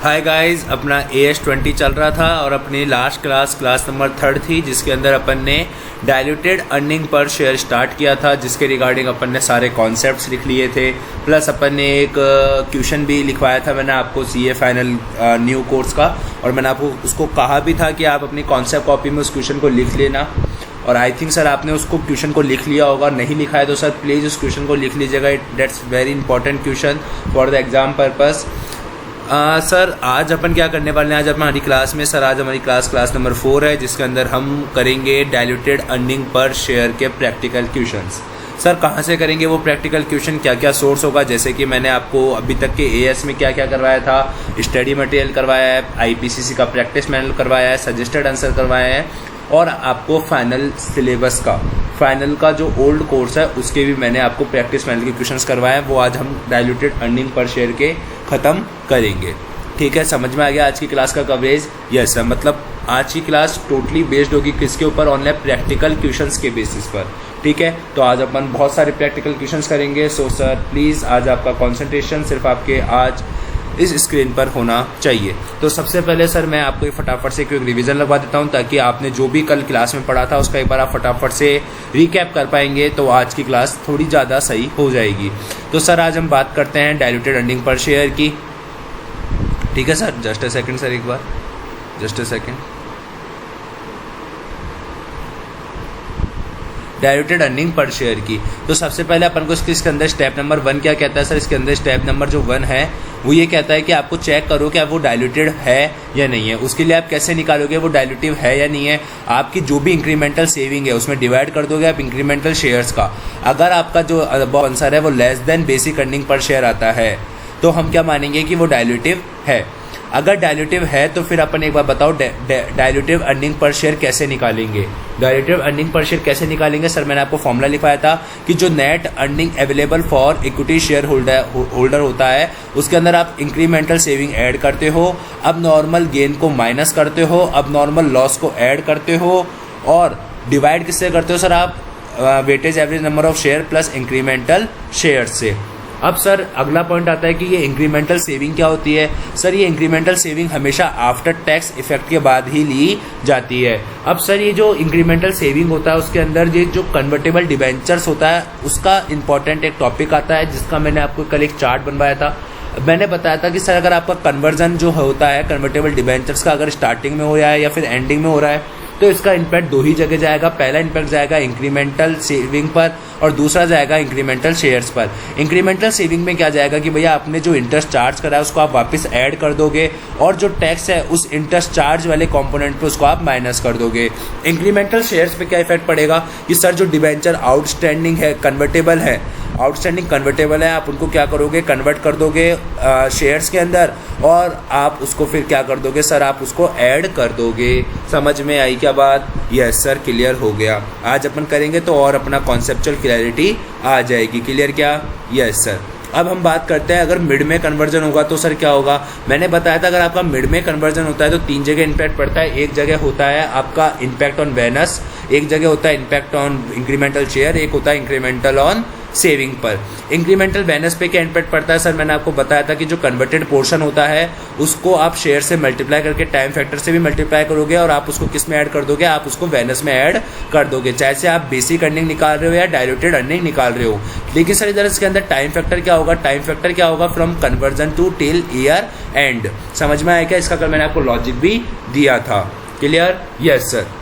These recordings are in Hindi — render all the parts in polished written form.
हाय गाइस, अपना AS20 चल रहा था और अपनी लास्ट क्लास नंबर 3 थी, जिसके अंदर अपन ने diluted earning per share start किया था, जिसके रिगार्डिंग अपन ने सारे कॉन्सेप्ट्स लिख लिए थे। प्लस अपन ने एक क्वेश्चन भी लिखवाया था मैंने आपको CA फाइनल न्यू कोर्स का, और मैंने आपको उसको कहा भी था कि आप अपनी कॉन्सेप्ट कॉपी में उस क्वेश्चन को लिख लेना। और आई थिंक सर आपने उसको क्वेश्चन को लिख लिया होगा। नहीं लिखा है तो सर प्लीज़ उस क्वेश्चन को लिख लीजिएगा। That's very important question for the exam purpose. Sir आज अपन क्या करने वाले हैं आज हमारी क्लास में? सर आज हमारी क्लास नंबर 4 है, जिसके अंदर हम करेंगे डायल्यूटेड अर्निंग पर शेयर के प्रैक्टिकल क्वेश्चंस। सर कहाँ से करेंगे वो प्रैक्टिकल क्वेश्चन, क्या क्या सोर्स होगा? जैसे कि मैंने आपको अभी तक के AS में क्या क्या करवाया था, स्टडी मटेरियल करवाया है, IPCC का प्रैक्टिस मैनुअल करवाया है, सजेस्टेड आंसर करवाया है, और आपको फाइनल सिलेबस का फाइनल का जो ओल्ड कोर्स है उसके भी मैंने आपको प्रैक्टिस मैनुअल के क्वेश्चंस करवाए हैं। वो आज हम डायल्यूटेड अर्निंग पर शेयर के ख़त्म करेंगे। ठीक है, समझ में आ गया आज की क्लास का कवरेज? यस सर, मतलब आज की क्लास टोटली बेस्ड होगी किसके ऊपर? ऑनलाइन प्रैक्टिकल क्वेश्चंस के बेसिस पर। ठीक है, तो आज अपन बहुत सारे प्रैक्टिकल क्वेश्चंस करेंगे। सो सर प्लीज़ आज आपका कॉन्सेंट्रेशन सिर्फ आपके आज इस स्क्रीन पर होना चाहिए। तो सबसे पहले सर मैं आपको फटाफट से एक रिवीजन लगवा देता हूं, ताकि आपने जो भी कल क्लास में पढ़ा था उसका एक बार आप फटाफट से रिकैप कर पाएंगे, तो आज की क्लास थोड़ी ज़्यादा सही हो जाएगी। तो सर आज हम बात करते हैं डायल्यूटेड अर्निंग पर शेयर की। ठीक है sir, just a second sir, एक बार just a second. Diluted earning per share की, तो सबसे पहले अपन को इसके अंदर स्टेप नंबर 1 क्या कहता है? सर इसके अंदर स्टेप नंबर जो 1 है वो ये कहता है कि आपको चेक करो कि वो डायल्यूटेड है या नहीं है। उसके लिए आप कैसे निकालोगे वो डायल्यूटिव है या नहीं है? आपकी जो भी इंक्रीमेंटल सेविंग है उसमें डिवाइड कर दोगे आप इंक्रीमेंटल शेयर्स का। अगर आपका जो आंसर है वो less than basic earning per share आता है तो हम क्या मानेंगे कि वो डायल्यूटिव है। अगर डायल्यूटिव है तो फिर अपन एक बार बताओ डायल्यूटिव अर्निंग पर शेयर कैसे निकालेंगे? डायल्यूटिव अर्निंग पर शेयर कैसे निकालेंगे? सर मैंने आपको फॉर्मूला लिखवाया था कि जो net earning available for equity share holder होता है उसके अंदर आप इंक्रीमेंटल सेविंग ऐड करते हो, अब नॉर्मल गेन को माइनस करते हो, अब नॉर्मल लॉस को ऐड करते हो, और डिवाइड किससे करते हो सर? आप weightage average number of share plus incremental share से। अब सर अगला पॉइंट आता है कि ये इंक्रीमेंटल सेविंग क्या होती है? सर ये इंक्रीमेंटल सेविंग हमेशा आफ्टर टैक्स इफेक्ट के बाद ही ली जाती है। अब सर ये जो इंक्रीमेंटल सेविंग होता है उसके अंदर ये जो कन्वर्टेबल डिबेंचर्स होता है उसका इंपॉर्टेंट एक टॉपिक आता है, जिसका मैंने आपको कल एक चार्ट बनवाया था। मैंने बताया था कि सर अगर आपका कन्वर्जन जो होता है कन्वर्टेबल डिबेंचर्स का अगर स्टार्टिंग में हो रहा है या फिर एंडिंग में हो रहा है तो इसका इम्पैक्ट दो ही जगह जाएगा। पहला इम्पैक्ट जाएगा इंक्रीमेंटल सेविंग पर और दूसरा जाएगा इंक्रीमेंटल शेयर्स पर। इंक्रीमेंटल सेविंग में क्या जाएगा कि भैया आपने जो इंटरेस्ट चार्ज करा है उसको आप वापस ऐड कर दोगे, और जो टैक्स है उस इंटरेस्ट चार्ज वाले कंपोनेंट पे उसको आप माइनस कर दोगे। इंक्रीमेंटल शेयर्स पे क्या इफेक्ट पड़ेगा कि सर जो डिबेंचर आउटस्टैंडिंग है कन्वर्टेबल है, आउटस्टैंडिंग कन्वर्टेबल है, आप उनको क्या करोगे? कन्वर्ट कर दोगे शेयर्स के अंदर, और आप उसको फिर क्या कर दोगे सर? आप उसको ऐड कर दोगे। समझ में आई क्या बात? यस सर, क्लियर हो गया। आज अपन करेंगे तो और अपना कॉन्सेप्चुअल क्लैरिटी आ जाएगी। क्लियर क्या? Yes sir. अब हम बात करते हैं अगर मिड में कन्वर्जन होगा तो सर क्या होगा? मैंने बताया था अगर आपका मिड में कन्वर्जन होता है तो 3 जगह इम्पैक्ट पड़ता है। एक जगह होता है आपका इम्पैक्ट ऑन बैनस, एक जगह होता है इम्पैक्ट ऑन इंक्रीमेंटल शेयर, एक होता है इंक्रीमेंटल ऑन सेविंग पर। इंक्रीमेंटल बैनस पे क्या इम्पैक्ट पड़ता है? सर मैंने आपको बताया था कि जो कन्वर्टेड पोर्शन होता है उसको आप शेयर से मल्टीप्लाई करके टाइम फैक्टर से भी मल्टीप्लाई करोगे, और आप उसको किस में ऐड कर दोगे? आप उसको बैनस में ऐड कर दोगे, चाहे से आप बेसिक अर्निंग निकाल रहे हो या डायल्यूटेड अर्निंग निकाल रहे हो। लेकिन सर इधर इसके अंदर टाइम फैक्टर क्या होगा? टाइम फैक्टर क्या होगा? From conversion to till year end. समझ में आया क्या? इसका कल मैंने आपको लॉजिक भी दिया था। क्लियर? Yes sir.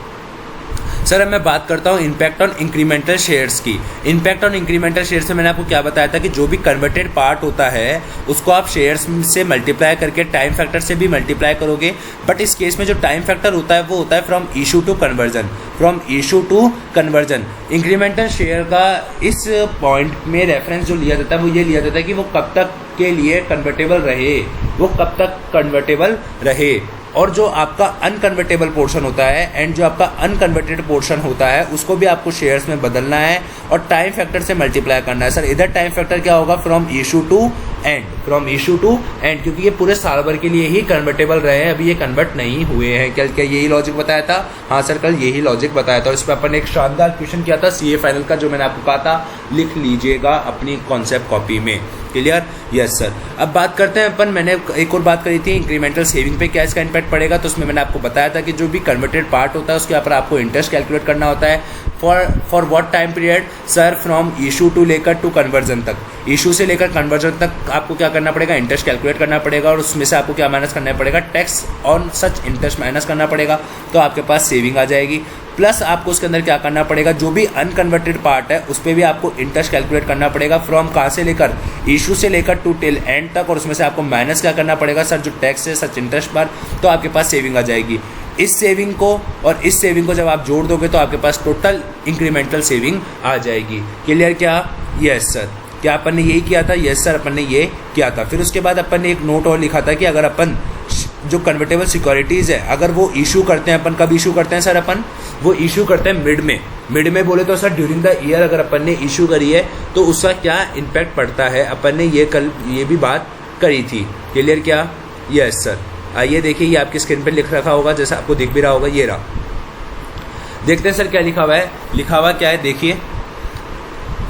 सर अब मैं बात करता हूँ इम्पैक्ट ऑन इंक्रीमेंटल शेयर्स की। इम्पैक्ट ऑन इंक्रीमेंटल शेयर्स से मैंने आपको क्या बताया था कि जो भी कन्वर्टेड पार्ट होता है उसको आप शेयर्स से मल्टीप्लाई करके टाइम फैक्टर से भी मल्टीप्लाई करोगे, बट इस केस में जो टाइम फैक्टर होता है वो होता है from issue to conversion. From issue to conversion incremental share का इस पॉइंट में रेफरेंस जो लिया जाता है वो ये लिया जाता है कि वो कब तक के लिए कन्वर्टेबल रहे, वो कब तक कन्वर्टेबल रहे। और जो आपका अनकन्वर्टेबल पोर्शन होता है एंड जो आपका अनकन्वर्टेड पोर्शन होता है उसको भी आपको शेयर्स में बदलना है और टाइम फैक्टर से मल्टीप्लाई करना है। सर इधर टाइम फैक्टर क्या होगा? From issue to end, from issue to end, क्योंकि ये पूरे साल भर के लिए ही कन्वर्टेबल रहे हैं, अभी ये कन्वर्ट नहीं हुए हैं। कल क्या यही लॉजिक बताया था? हाँ सर, कल यही लॉजिक बताया था। और इस पर अपन ने एक शानदार क्वेश्चन किया था सीए फाइनल का, जो मैंने आपको कहा था लिख लीजिएगा अपनी कॉन्सेप्ट कॉपी में। क्लियर? Yes sir. अब बात करते हैं अपन, मैंने एक और बात करी थी इंक्रीमेंटल सेविंग पे क्या इसका इम्पैक्ट पड़ेगा। तो उसमें मैंने आपको बताया था कि जो भी कन्वर्टेड पार्ट होता है उसके ऊपर आपको इंटरेस्ट कैलकुलेट करना होता है। For what time period? Sir from issue to लेकर टू कन्वर्जन तक, इशू से लेकर कन्वर्जन तक आपको क्या करना पड़ेगा? इंटरेस्ट कैलकुलेट करना पड़ेगा, और उसमें से आपको क्या माइनस करना पड़ेगा? Tax on such interest minus करना पड़ेगा, तो आपके पास सेविंग आ जाएगी। प्लस आपको उसके अंदर क्या करना पड़ेगा? जो भी अनकन्वर्टेड पार्ट है उस पर भी आपको इंटरेस्ट कैलकुलेट करना पड़ेगा, फ्रॉम कहाँ से लेकर? इशू से लेकर टू टिल एंड तक, और उसमें से आपको माइनस क्या करना पड़ेगा? सर जो टैक्स है सच इंटरेस्ट पर, तो आपके पास सेविंग आ जाएगी। इस सेविंग को और इस सेविंग को जब आप जोड़ दोगे तो आपके पास टोटल इंक्रीमेंटल सेविंग आ जाएगी। क्लियर? क्या? Yes sir. क्या अपन ने यही किया था? यस सर, अपन ने ये किया था। फिर उसके बाद अपन ने एक नोट और लिखा था कि अगर अपन जो कन्वर्टेबल सिक्योरिटीज़ है अगर वो इशू करते हैं, अपन कब इशू करते हैं सर? अपन वो इशू करते हैं मिड में बोले तो सर ड्यूरिंग द ईयर अगर अपन ने इशू करी है तो उसका क्या इम्पैक्ट पड़ता है, अपन ने ये कल ये भी बात करी थी। क्लियर? क्या? Yes sir. आइए देखिए, ये आपकी स्क्रीन पर लिख रखा होगा, जैसा आपको दिख भी रहा होगा, ये रहा। देखते हैं सर क्या लिखा हुआ है। लिखा हुआ क्या है देखिए,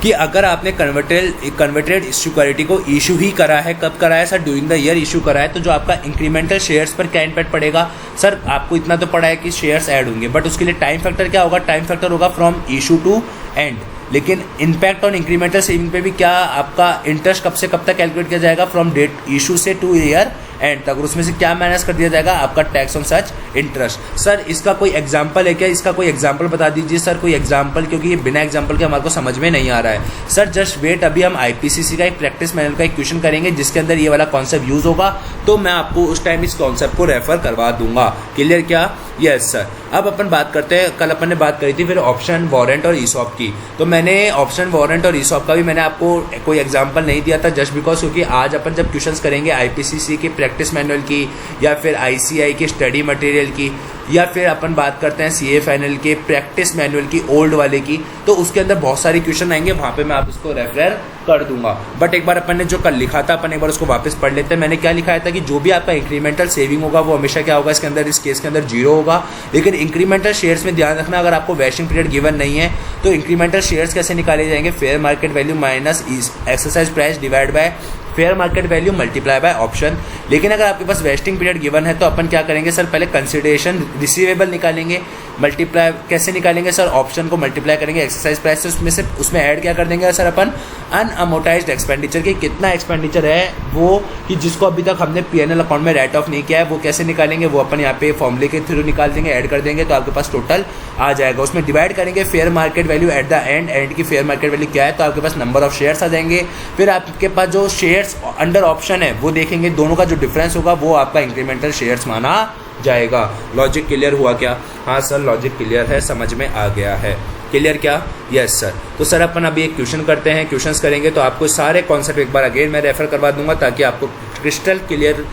कि अगर आपने कन्वर्टेड सिक्योरिटी को इशू ही करा है, कब करा है sir? During the year issue करा है, तो जो आपका इंक्रीमेंटल शेयर्स पर क्या इम्पैक्ट पड़ेगा? सर आपको इतना तो पड़ा है कि शेयर्स ऐड होंगे, बट उसके लिए टाइम फैक्टर क्या होगा? टाइम फैक्टर होगा फ्रॉम इशू टू एंड। लेकिन इम्पैक्ट ऑन इंक्रीमेंटल सेविंग पे भी क्या आपका इंटरेस्ट कब से कब तक कैलकुलेट किया जाएगा? फ्रॉम डेट इशू से टू ईयर एंड तक, और उसमें से क्या माइनस कर दिया जाएगा? आपका tax on such interest. Sir इसका कोई एग्जांपल है क्या? इसका कोई एग्जांपल बता दीजिए सर, कोई एग्जांपल, क्योंकि ये बिना एग्जांपल के हमारे को समझ में नहीं आ रहा है। सर जस्ट वेट, अभी हम आईपीसीसी का एक प्रैक्टिस मैनुअल का एक क्वेश्चन करेंगे जिसके अंदर ये वाला कॉन्सेप्ट यूज होगा, तो मैं आपको उस टाइम इस कॉन्सेप्ट को रेफर करवा दूंगा। क्लियर? क्या? Yes sir. अब अपन बात करते हैं, कल अपन ने बात करी थी फिर ऑप्शन, वारंट और ईसॉप की। तो मैंने ऑप्शन, वारंट और ईसॉप का भी मैंने आपको कोई एग्जांपल नहीं दिया था, जस्ट बिकॉज क्योंकि आज अपन जब क्वेश्चंस करेंगे आईपीसीसी की प्रैक्टिस मैनुअल की, या फिर आईसीआई की स्टडी मटेरियल की, या फिर अपन बात करते हैं सीए फाइनल के प्रैक्टिस मैनुअल की ओल्ड वाले की, तो उसके अंदर बहुत सारे क्वेश्चन आएंगे, वहाँ पे मैं आप उसको रेफर कर दूंगा। बट एक बार अपन ने जो कल लिखा था, अपन एक बार उसको वापस पढ़ लेते हैं। मैंने क्या लिखाया था कि जो भी आपका इंक्रीमेंटल सेविंग होगा वो हमेशा क्या होगा? इसके अंदर, इस केस के अंदर 0 होगा। लेकिन इंक्रीमेंटल शेयर्स में ध्यान रखना, अगर आपको वेस्टिंग पीरियड गिवन नहीं है तो इंक्रीमेंटल शेयर्स कैसे निकाले जाएंगे? Fair market value minus exercise price divide by fair market value multiply by option. लेकिन अगर आपके पास वेस्टिंग पीरियड गिवन है तो अपन क्या करेंगे सर? पहले कंसिडरेशन रिसीवेबल निकालेंगे, मल्टीप्लाई कैसे निकालेंगे सर? ऑप्शन को मल्टीप्लाई करेंगे एक्सरसाइज प्राइस से, उसमें ऐड क्या कर देंगे सर अपन? अनअमोटाइज्ड एक्सपेंडिचर की कितना एक्सपेंडिचर है वो, कि जिसको अभी तक हमने पीएनएल अकाउंट में राइट ऑफ नहीं किया है, वो कैसे निकालेंगे? वो अपन यहाँ पे फॉर्मूले के थ्रू निकाल देंगे, ऐड कर देंगे, तो आपके पास टोटल आ जाएगा। उसमें डिवाइड करेंगे fair market value at the end की फेयर मार्केट वैल्यू क्या है, तो आपके पास नंबर ऑफ शेयर्स आ जाएंगे। फिर आपके पास जो शेयर्स अंडर ऑप्शन है वो देखेंगे, दोनों का जो डिफरेंस होगा वो आपका इंक्रीमेंटल शेयर्स माना जाएगा। लॉजिक क्लियर हुआ क्या? हाँ सर लॉजिक क्लियर है, समझ में आ गया है। क्लियर? क्या? Yes sir. तो सर अपन अभी एक क्वेश्चन करते हैं, क्वेश्चंस करेंगे तो आपको सारे कॉन्सेप्ट एक बार अगेन मैं रेफर करवा दूंगा ताकि आपको क्रिस्टल क्लियर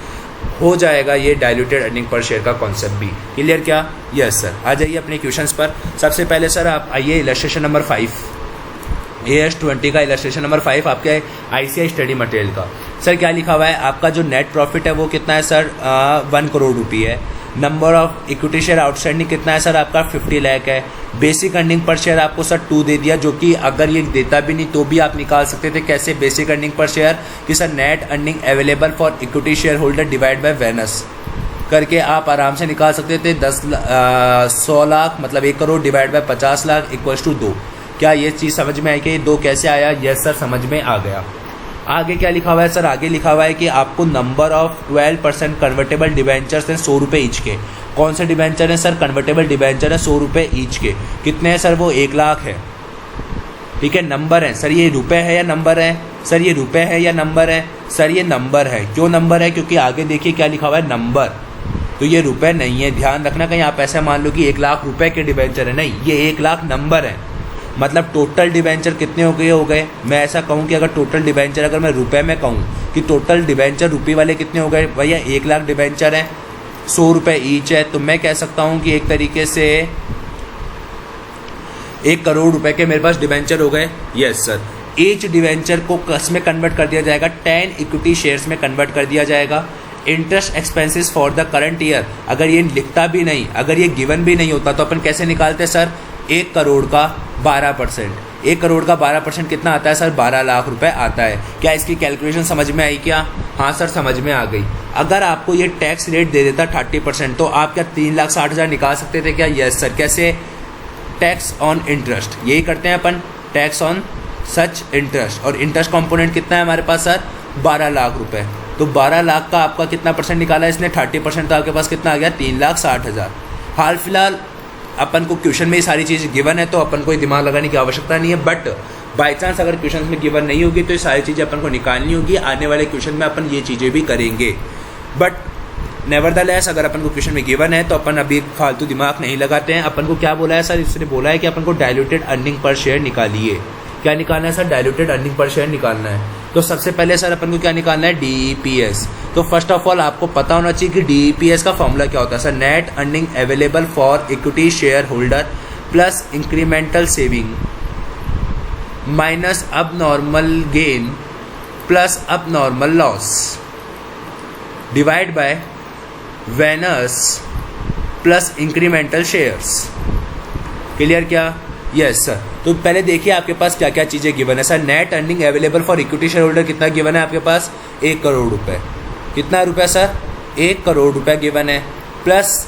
हो जाएगा ये डाइल्यूटेड अर्निंग पर शेयर का कॉन्सेप्ट भी। क्लियर? क्या? Yes sir. आ जाइए अपने क्वेश्चंस पर। सबसे पहले सर आप आइए इलस्ट्रेशन नंबर 5, AS20 का इलस्ट्रेशन नंबर 5 आपके आईसीआई स्टडी मटेरियल का। सर क्या लिखा हुआ है? आपका जो नेट प्रॉफिट है वो कितना है सर? 1 करोड़ रुपये है। Number of equity share outstanding कितना है सर? आपका 50 लाख है। बेसिक अर्निंग पर शेयर आपको सर 2 दे दिया, जो कि अगर ये देता भी नहीं तो भी आप निकाल सकते थे। कैसे? बेसिक अर्निंग पर शेयर कि sir net earning available for equity share holder divide by वेनस करके आप आराम से निकाल सकते थे। 100 लाख मतलब 1 crore divide by 50 lakh equals to 2। क्या ये चीज़ समझ में आई कि 2 कैसे आया? यस सर समझ में आ गया। आगे क्या लिखा हुआ है सर? आगे लिखा हुआ है कि आपको नंबर ऑफ 12% कन्वर्टेबल डिबेंचर्स हैं 100 रुपये ईच के। कौन से डिबेंचर हैं सर? कन्वर्टेबल डिबेंचर है 100 रुपये ईच के। कितने हैं सर? वो 1 लाख है। ठीक है, नंबर है सर। ये रुपए है या नंबर है सर? ये रुपए है या नंबर है सर? ये नंबर है। क्यों नंबर है? क्योंकि आगे देखिए क्या लिखा हुआ है, नंबर। तो ये रुपए नहीं है, ध्यान रखना। कहीं आप ऐसा मान लो कि 1 लाख रुपए के डिबेंचर है, नहीं, ये 1 लाख नंबर है। मतलब टोटल डिबेंचर कितने हो गए? मैं ऐसा कहूँ कि अगर टोटल डिबेंचर अगर मैं रुपए में कहूँ कि टोटल डिबेंचर रुपये वाले कितने हो गए भैया? 1 लाख डिबेंचर है, 100 रुपये ईच है, तो मैं कह सकता हूँ कि एक तरीके से 1 करोड़ रुपए के मेरे पास डिबेंचर हो गए। Yes sir. ईच डिवेंचर को किस में कन्वर्ट कर दिया जाएगा, 10 इक्विटी शेयर्स में कन्वर्ट कर दिया जाएगा। Interest expenses for the current year, अगर ये लिखता भी नहीं, अगर ये गिवन भी नहीं होता तो अपन कैसे निकालते हैं सर, 1 करोड़ का 12%। 1 करोड़ का 12% कितना आता है सर, 12 लाख रुपए आता है। क्या इसकी कैलकुलेशन समझ में आई क्या? हाँ सर समझ में आ गई। अगर आपको ये टैक्स रेट दे देता 30% तो आप क्या 3,60,000 निकाल सकते थे क्या? Yes sir. कैसे? टैक्स ऑन इंटरेस्ट, यही करते हैं अपन, टैक्स ऑन सच इंटरेस्ट। और इंटरेस्ट कंपोनेंट कितना है हमारे पास सर, 12 लाख रुपए। तो 12 लाख का आपका कितना परसेंट निकाला इसने, 30%, तो आपके पास कितना आ गया, 3,60,000। हाल फिलहाल अपन को क्वेश्चन में ये सारी चीज़ गिवन है तो अपन को दिमाग लगाने की आवश्यकता नहीं है, बट बाई चांस अगर क्वेश्चन में गिवन नहीं होगी तो ये सारी चीज़ें अपन को निकालनी होगी। आने वाले क्वेश्चन में अपन ये चीज़ें भी करेंगे, बट नेवरदलेस अगर अपन को क्वेश्चन में गिवन है तो अपन अभी फालतू दिमाग नहीं लगाते हैं। अपन को क्या बोला है सर, इसने बोला है कि अपन को डायल्यूटेड अर्निंग पर शेयर निकालिए। क्या निकालना है sir, diluted earning per share निकालना है। तो सबसे पहले सर अपन को क्या निकालना है, DEPS। तो फर्स्ट ऑफ ऑल आपको पता होना चाहिए कि DEPS का फॉर्मूला क्या होता है sir, net earning available for equity share holder plus incremental saving minus abnormal gain plus abnormal loss divide by वेनस प्लस इंक्रीमेंटल शेयर्स। क्लियर क्या? Yes sir. तो पहले देखिए आपके पास क्या क्या चीज़ें गिवन है sir. Net earning available for equity share holder कितना गिवन है आपके पास, 1 करोड़ रुपए। कितना रुपए सर, 1 करोड़ रुपए गिवन है, प्लस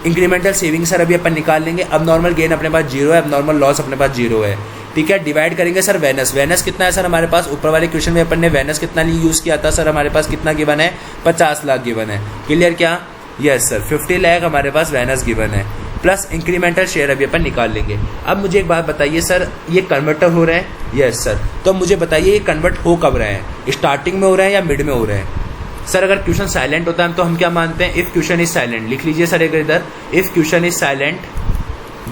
इंक्रीमेंटल सेविंग सर अभी अपन निकाल लेंगे। अब नॉर्मल गेन अपने पास 0 है, अब नॉर्मल लॉस अपने पास 0 है। ठीक है, डिवाइड करेंगे सर वेनस। वेनस कितना है सर हमारे पास, ऊपर वाले क्वेश्चन में अपन ने वेनस कितना यूज़ किया था सर, हमारे पास कितना गिवन है, 50 लाख गिवन है। क्लियर क्या? यस सर, 50 लाख हमारे पास वेनस गिवन है, प्लस इंक्रीमेंटल शेयर अभी अपन निकाल लेंगे। अब मुझे एक बात बताइए सर, ये कन्वर्टर हो रहे हैं? Yes sir. तो मुझे बताइए ये कन्वर्ट हो कब रहे हैं, स्टार्टिंग में हो रहे हैं या मिड में हो रहे हैं? सर अगर क्वेश्चन साइलेंट होता है तो हम क्या मानते हैं, इफ़ क्वेश्चन इज साइलेंट, लिख लीजिए सर एक इधर, if question is silent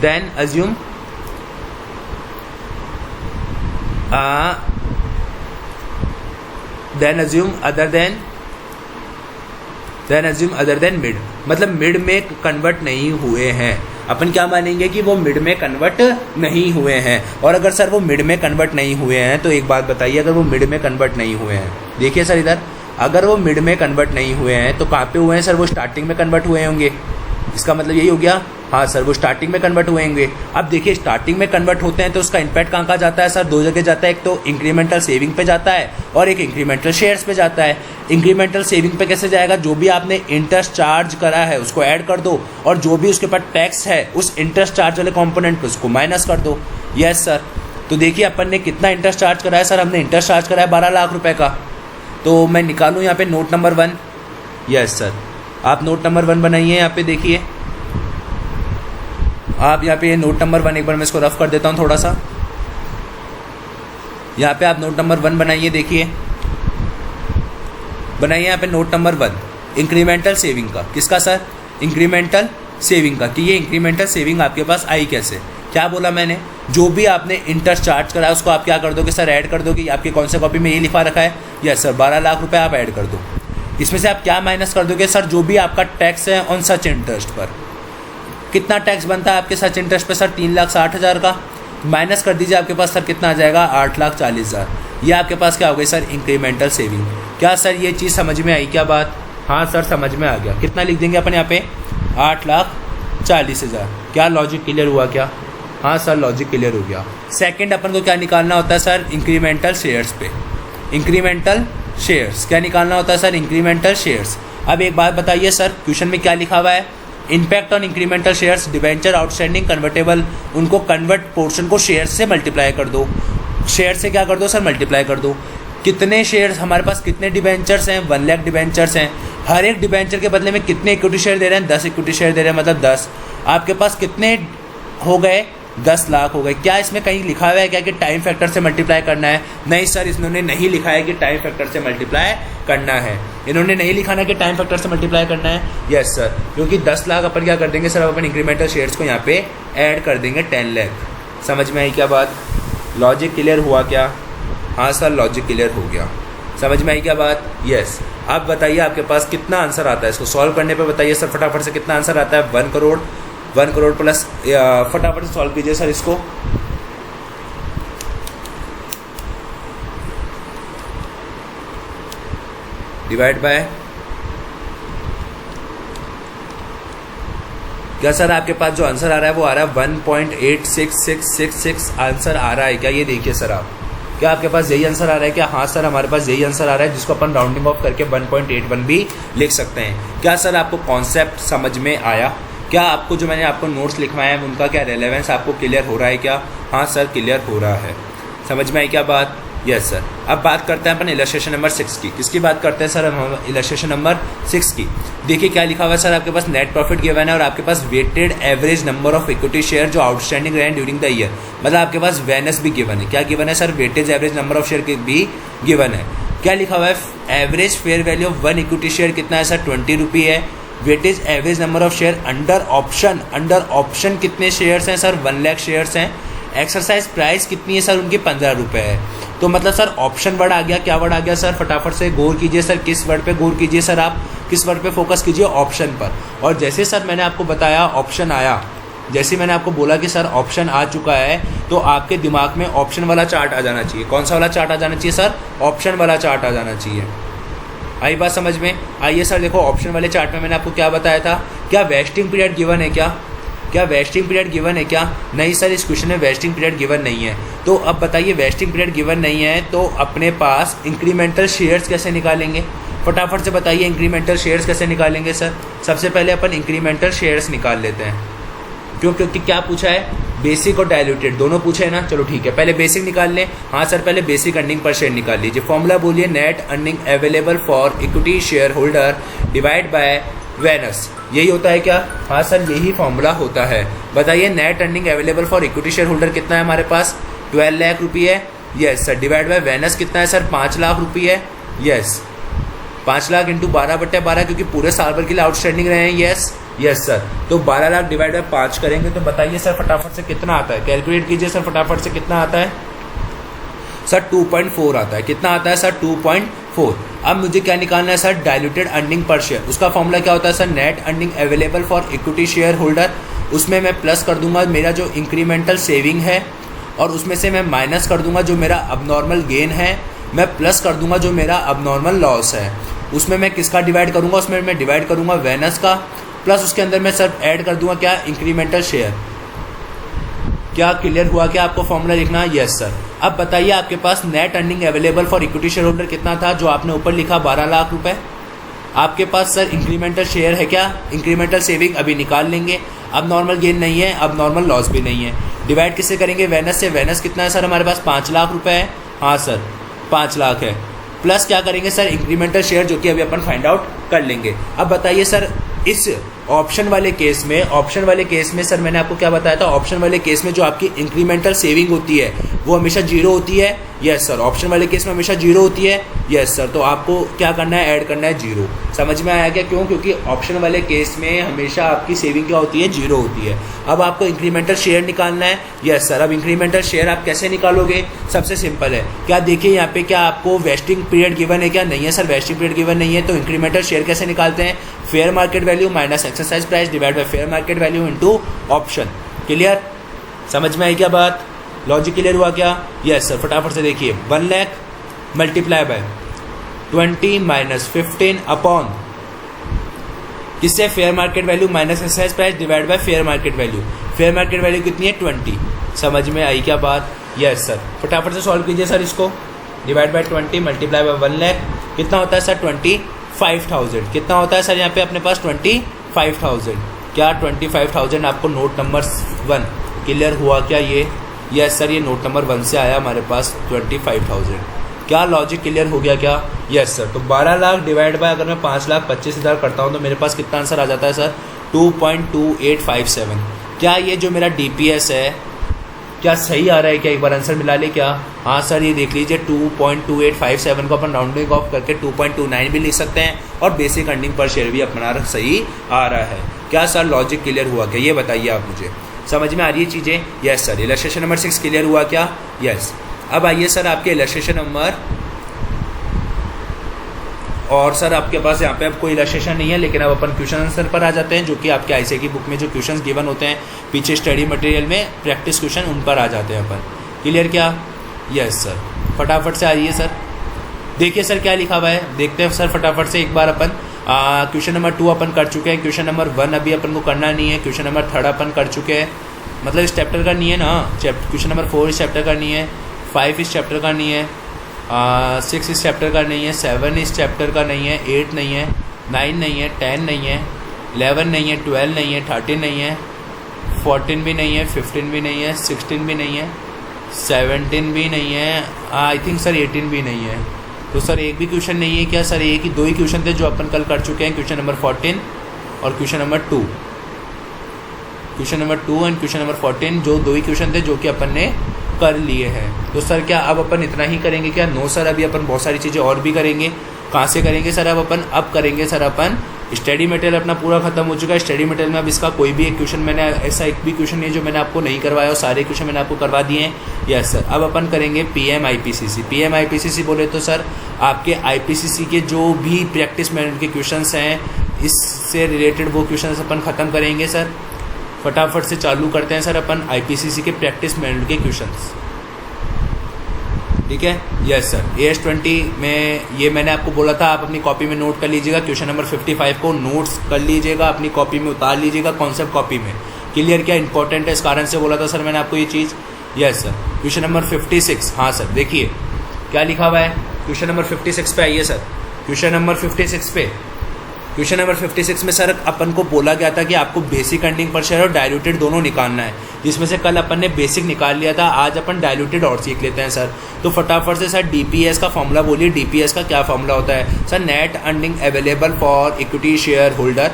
then assume other than mid, मतलब मिड में कन्वर्ट नहीं हुए हैं। अपन क्या मानेंगे कि वो मिड में कन्वर्ट नहीं हुए हैं। और अगर सर वो मिड में कन्वर्ट नहीं हुए हैं तो एक बात बताइए, अगर वो मिड में कन्वर्ट नहीं हुए हैं, देखिए सर इधर, अगर वो मिड में कन्वर्ट नहीं हुए हैं तो कहाँ पे हुए हैं सर, वो स्टार्टिंग में कन्वर्ट हुए होंगे। इसका मतलब यही हो गया, हाँ सर वो स्टार्टिंग में कन्वर्ट हुए होंगे। अब देखिए स्टार्टिंग में कन्वर्ट होते हैं तो उसका इम्पैक्ट कहाँ कहाँ जाता है सर, 2 जगह जाता है, एक तो इंक्रीमेंटल सेविंग पे जाता है और एक इंक्रीमेंटल शेयर्स पे जाता है। इंक्रीमेंटल सेविंग पे कैसे जाएगा, जो भी आपने इंटरेस्ट चार्ज करा है उसको ऐड कर दो और जो भी उसके ऊपर टैक्स है उस इंटरेस्ट चार्ज वाले कॉम्पोनेंट पे उसको माइनस कर दो। Yes sir. तो देखिए अपन ने कितना इंटरेस्ट चार्ज करा है सर, हमने इंटरेस्ट चार्ज करा है 12 लाख रुपए का। तो मैं निकालूँ यहाँ पे नोट नंबर 1। यस सर, आप नोट नंबर 1 बनाइए। यहाँ पे देखिए आप यहाँ पे ये नोट नंबर 1, एक बार मैं इसको रफ कर देता हूँ थोड़ा सा। यहाँ पे आप नोट नंबर 1 बनाइए, देखिए बनाइए यहाँ पे नोट नंबर 1, इंक्रीमेंटल सेविंग का। किसका सर, इंक्रीमेंटल सेविंग का। कि ये इंक्रीमेंटल सेविंग आपके पास आई कैसे, क्या बोला मैंने, जो भी आपने इंटरेस्ट चार्ज करा है उसको आप क्या कर दोगे सर, ऐड कर दोगे। आपकी कौन से कॉपी में ये लिखा रखा है, यस सर 12 लाख रुपए आप ऐड कर दो। इसमें से आप क्या माइनस कर दोगे सर, जो भी आपका टैक्स है ऑन सच इंटरेस्ट पर। कितना टैक्स बनता है आपके सच इंटरेस्ट पे सर, 3,60,000 का। माइनस कर दीजिए, आपके पास सर कितना आ जाएगा, 8,40,000। ये आपके पास क्या हो गई सर, इंक्रीमेंटल सेविंग। क्या सर ये चीज़ समझ में आई क्या बात? हाँ सर समझ में आ गया। कितना लिख देंगे अपन यहाँ पे, 8,40,000। क्या लॉजिक क्लियर हुआ क्या? हाँ सर लॉजिक क्लियर हो गया। सेकंड अपन को क्या निकालना होता है सर, इंक्रीमेंटल शेयर्स पे। इंक्रीमेंटल शेयर्स क्या निकालना होता है सर, इंक्रीमेंटल शेयर्स। अब एक बात बताइए सर, क्वेश्चन में क्या लिखा हुआ है, impact on incremental shares, debenture outstanding convertible, उनको कन्वर्ट पोर्शन को शेयर से मल्टीप्लाई कर दो। शेयर से क्या कर दो सर, मल्टीप्लाई कर दो। कितने शेयर्स हमारे पास, कितने डिवेंचर्स हैं, 1 लाख डिवेंचर्स हैं। हर एक डिवेंचर के बदले में कितने इक्विटी शेयर दे रहे हैं, 10 इक्विटी शेयर दे रहे हैं, मतलब 10। आपके पास कितने हो गए, 10 लाख हो गए। क्या इसमें कहीं लिखा हुआ है क्या कि टाइम फैक्टर से मल्टीप्लाई करना है? नहीं सर, इन्होंने नहीं लिखा है कि टाइम फैक्टर से मल्टीप्लाई करना है। इन्होंने नहीं लिखा ना कि टाइम फैक्टर से मल्टीप्लाई करना है। यस सर, क्योंकि 10 लाख अपन क्या कर देंगे सर, अपन इंक्रीमेंटल शेयर्स को यहाँ पे ऐड कर देंगे 10 लाख। समझ में आई क्या बात? लॉजिक क्लियर हुआ क्या? हाँ सर लॉजिक क्लियर हो गया। समझ में आई क्या बात? यस। अब बताइए आपके पास कितना आंसर आता है, इसको सॉल्व करने पे बताइए सर फटाफट से कितना आंसर आता है। 1 करोड़, 1 करोड़ प्लस, फटाफट से सॉल्व कीजिए सर इसको। डिवाइड बाय, क्या सर आपके पास जो आंसर आ रहा है वो आ रहा है 1.86666 आंसर आ रहा है क्या? ये देखिए सर आप, क्या आपके पास यही आंसर आ रहा है क्या? हाँ सर हमारे पास यही आंसर आ रहा है, जिसको अपन राउंडिंग ऑफ करके 1.81 भी लिख सकते हैं। क्या सर आपको कॉन्सेप्ट समझ में आया? क्या आपको जो मैंने आपको नोट्स लिखवाए हैं उनका क्या रेलेवेंस आपको क्लियर हो रहा है क्या? हाँ सर क्लियर हो रहा है। समझ में आई क्या बात? Yes sir. अब बात करते हैं अपन इलस्ट्रेशन नंबर 6 की। किसकी बात करते हैं सर हम? इलस्ट्रेशन नंबर 6 की। देखिए क्या लिखा हुआ है सर, आपके पास नेट प्रॉफिट गिवन है और आपके पास weighted average number of equity share जो आउटस्टैंडिंग रहे ड्यूरिंग द ईयर, मतलब आपके पास वेनस भी गिवन है। क्या गिवन है sir? Weightage average number of share भी गिवन है। क्या लिखा हुआ है? Average fair value of one equity share कितना है सर? 20 रुपये है। Weightage average number of share under option कितने शेयर्स हैं सर? 1 लाख शेयर्स हैं। एक्सरसाइज प्राइस कितनी है सर? उनकी 15 रुपये है। तो मतलब सर ऑप्शन वर्ड आ गया। क्या वर्ड आ गया सर? फटाफट से गौर कीजिए सर, किस वर्ड पे गौर कीजिए सर? आप किस वर्ड पे फोकस कीजिए? ऑप्शन पर। और जैसे सर मैंने आपको बताया ऑप्शन आया, जैसे मैंने आपको बोला कि सर ऑप्शन आ चुका है, तो आपके दिमाग में ऑप्शन वाला चार्ट आ जाना चाहिए। कौन सा वाला चार्ट आ जाना चाहिए सर? ऑप्शन वाला चार्ट आ जाना चाहिए। आई बात समझ में? आइए सर देखो, ऑप्शन वाले चार्ट में मैंने आपको क्या बताया था? क्या वेस्टिंग पीरियड गिवन है क्या? क्या वेस्टिंग पीरियड गिवन है क्या? नहीं सर, इस क्वेश्चन में वेस्टिंग पीरियड गिवन नहीं है। तो अब बताइए, वेस्टिंग पीरियड गिवन नहीं है तो अपने पास इंक्रीमेंटल शेयर्स कैसे निकालेंगे? फटाफट से बताइए, इंक्रीमेंटल शेयर्स कैसे निकालेंगे सर? सबसे पहले अपन इंक्रीमेंटल शेयर्स निकाल लेते हैं। क्योंकि क्या पूछा है? बेसिक और डायल्यूटेड दोनों पूछे हैं ना। चलो ठीक है, पहले बेसिक निकाल लें। हाँ सर, पहले बेसिक अर्निंग पर शेयर निकाल लीजिए। फॉर्मूला बोलिए, net earning available for equity share holder divide by वेनस। यही होता है क्या? हाँ सर, यही फॉर्मूला होता है। बताइए, net earning available for equity share holder कितना है हमारे पास? 12 लाख रुपये है। Yes sir. डिवाइड बाय वेनस कितना है सर? 5 लाख रुपये है। यस, 5 लाख इंटू 12/12, क्योंकि पूरे साल भर के लिए आउटस्टैंडिंग रहे हैं। Yes yes sir. तो 12 लाख डिवाइड बाय 5 करेंगे तो बताइए सर फटाफट से कितना आता है? कैलकुलेट कीजिए सर फटाफट से, कितना आता है सर? 2.4 आता है। कितना आता है सर? 2.4। अब मुझे क्या निकालना है sir? Diluted earning per share. उसका फॉर्मूला क्या होता है sir? Net earning available for equity share holder. उसमें मैं प्लस कर दूंगा मेरा जो इंक्रीमेंटल सेविंग है, और उसमें से मैं माइनस कर दूंगा जो मेरा अबनॉर्मल गेन है, मैं प्लस कर दूंगा जो मेरा अबनॉर्मल लॉस है। उसमें मैं किसका डिवाइड करूंगा? उसमें मैं डिवाइड करूंगा वेनस का, प्लस उसके अंदर मैं सर ऐड कर दूंगा क्या? Incremental share. क्या क्लियर हुआ क्या आपको फॉर्मूला लिखना? Yes sir. अब बताइए, आपके पास net earning available for equity share holder कितना था जो आपने ऊपर लिखा? 12 लाख रुपए। आपके पास सर इंक्रीमेंटल शेयर है क्या? इंक्रीमेंटल सेविंग अभी निकाल लेंगे। अब नॉर्मल गेन नहीं है, अब नॉर्मल लॉस भी नहीं है। डिवाइड किससे करेंगे? वेनस से। वेनस कितना है सर हमारे पास? 5 लाख रुपए है। हाँ सर, 5 लाख है। प्लस क्या करेंगे सर? इंक्रीमेंटल शेयर, जो कि अभी अपन फाइंड आउट कर लेंगे। अब बताइए सर, इस ऑप्शन वाले केस में सर मैंने आपको क्या बताया था? ऑप्शन वाले केस में जो आपकी इंक्रीमेंटल सेविंग होती है वो हमेशा 0 होती है। यस सर, ऑप्शन वाले केस में हमेशा 0 होती है। Yes sir. तो आपको क्या करना है? ऐड करना है 0। समझ में आया क्या? क्यों? क्योंकि ऑप्शन वाले केस में हमेशा आपकी सेविंग क्या होती है? 0 होती है। अब आपको इंक्रीमेंटल शेयर निकालना है। Yes sir. अब इंक्रीमेंटल शेयर आप कैसे निकालोगे? सबसे सिंपल है। क्या देखिए यहाँ पे, क्या आपको वेस्टिंग पीरियड गिवन है क्या? नहीं है सर, वेस्टिंग पीरियड गिवन नहीं है। तो इंक्रीमेंटल शेयर कैसे निकालते हैं? Fair market value minus exercise price divide by fair market value into option. Clear? समझ में आई क्या बात? लॉजिक क्लियर हुआ क्या? Yes sir. फटाफट से देखिए, 1 lakh multiply by 20 minus 15 upon किससे? Fair market value minus exercise price divide by fair market value. Fair market value कितनी है? 20। समझ में आई क्या बात? Yes sir. फटाफट से सॉल्व कीजिए सर इसको। Divide by 20 multiply by 1 lakh कितना होता है सर? 25,000। कितना होता है सर यहाँ पे अपने पास? 25,000। क्या 25,000 आपको नोट नंबर 1 क्लियर हुआ क्या ये? यस सर, ये नोट नंबर 1 से आया हमारे पास 25,000। क्या लॉजिक क्लियर हो गया क्या? Yes sir. तो 12 लाख डिवाइड बाय अगर मैं 5,25,000 करता हूँ तो मेरे पास कितना आंसर आ जाता है सर? 2.2857। क्या ये जो मेरा DPS है क्या सही आ रहा है क्या? एक बार आंसर मिला ले क्या? हाँ सर, ये देख लीजिए 2.2857 को अपन राउंडिंग ऑफ करके 2.29 भी लिख सकते हैं, और बेसिक अर्निंग पर शेयर भी अपना सही आ रहा है। क्या सर लॉजिक क्लियर हुआ क्या? ये बताइए आप मुझे, समझ में आ रही है चीज़ें? Yes sir. Illustration number 6 clear हुआ क्या? यस। अब आइए सर आपके इलस्ट्रेशन नंबर, और सर आपके पास यहाँ पे अब कोई इलस्ट्रेशन नहीं है, लेकिन अब अपन क्वेश्चन आंसर पर आ जाते हैं, जो कि आपके आईसीए की बुक में जो क्वेश्चंस गिवन होते हैं पीछे स्टडी मटेरियल में प्रैक्टिस क्वेश्चन, उन पर आ जाते हैं अपन। क्लियर क्या? Yes sir. फटाफट से आ रही है सर। देखिए सर क्या लिखा हुआ है, देखते हैं सर फटाफट से एक बार अपन। क्वेश्चन नंबर 2 अपन कर चुके हैं, क्वेश्चन नंबर 1 अभी अपन को करना नहीं है, क्वेश्चन नंबर 3 अपन कर चुके हैं, मतलब इस चैप्टर का नहीं है ना, क्वेश्चन नंबर 4 इस चैप्टर का नहीं है, 5 इस चैप्टर का नहीं है, 6 इस चैप्टर का नहीं है, 7 इस चैप्टर का नहीं है, 8 नहीं है, 9 नहीं है, 10 नहीं है, 11 नहीं है, 12 नहीं है, 13 नहीं है, 14 भी नहीं है, 15 भी नहीं है, 16 भी नहीं है, 17 भी नहीं है, आई थिंक सर 18 भी नहीं है। तो सर एक भी क्वेश्चन नहीं है क्या सर? एक ही 2 ही क्वेश्चन थे जो अपन कल कर चुके हैं, क्वेश्चन नंबर 14 और question number 2। Question number 2 and question number 14 जो 2 ही क्वेश्चन थे जो कि अपन ने कर लिए हैं। तो सर क्या अब अपन इतना ही करेंगे क्या? नो सर, अभी अपन बहुत सारी चीज़ें और भी करेंगे। कहाँ से करेंगे सर? अब करेंगे सर अपन स्टडी मटेरियल अपना पूरा खत्म हो चुका है। स्टडी मटेरियल में अब इसका कोई भी एक क्वेश्चन मैंने, ऐसा एक भी क्वेश्चन नहीं है जो मैंने आपको नहीं करवाया, और सारे क्वेश्चन मैंने आपको करवा दिए हैं। यस सर, अब अपन करेंगे पीएम आईपीसीसी। पीएम आईपीसीसी बोले तो सर आपके आईपीसीसी के जो भी प्रैक्टिस मेथड के क्वेश्चंस हैं, इससे रिलेटेड वो क्वेश्चंस अपन ख़त्म करेंगे सर। फटाफट से चालू करते हैं सर अपन आईपीसीसी के प्रैक्टिस मेथड के क्वेश्चंस, ठीक है? यस सर, AS20 में ये मैंने आपको बोला था, आप अपनी कॉपी में नोट कर लीजिएगा। क्वेश्चन नंबर 55 को नोट्स कर लीजिएगा, अपनी कॉपी में उतार लीजिएगा, कॉन्सेप्ट कॉपी में। क्लियर? क्या इंपॉर्टेंट है, इस कारण से बोला था सर मैंने आपको ये चीज़। यस सर, क्वेश्चन नंबर 56, हाँ सर देखिए क्या लिखा हुआ है। क्वेश्चन नंबर 56 पे आइए सर। क्वेश्चन नंबर 56 में सर अपन को बोला गया था कि आपको बेसिक अर्निंग पर शेयर और डायल्यूटेड दोनों निकालना है, जिसमें से कल अपन ने बेसिक निकाल लिया था, आज अपन डायल्यूटेड और सीख लेते हैं सर। तो फटाफट से सर डीपीएस का फॉर्मूला बोलिए। डीपीएस का क्या फॉर्मूला होता है sir? Net earning available for equity share holder,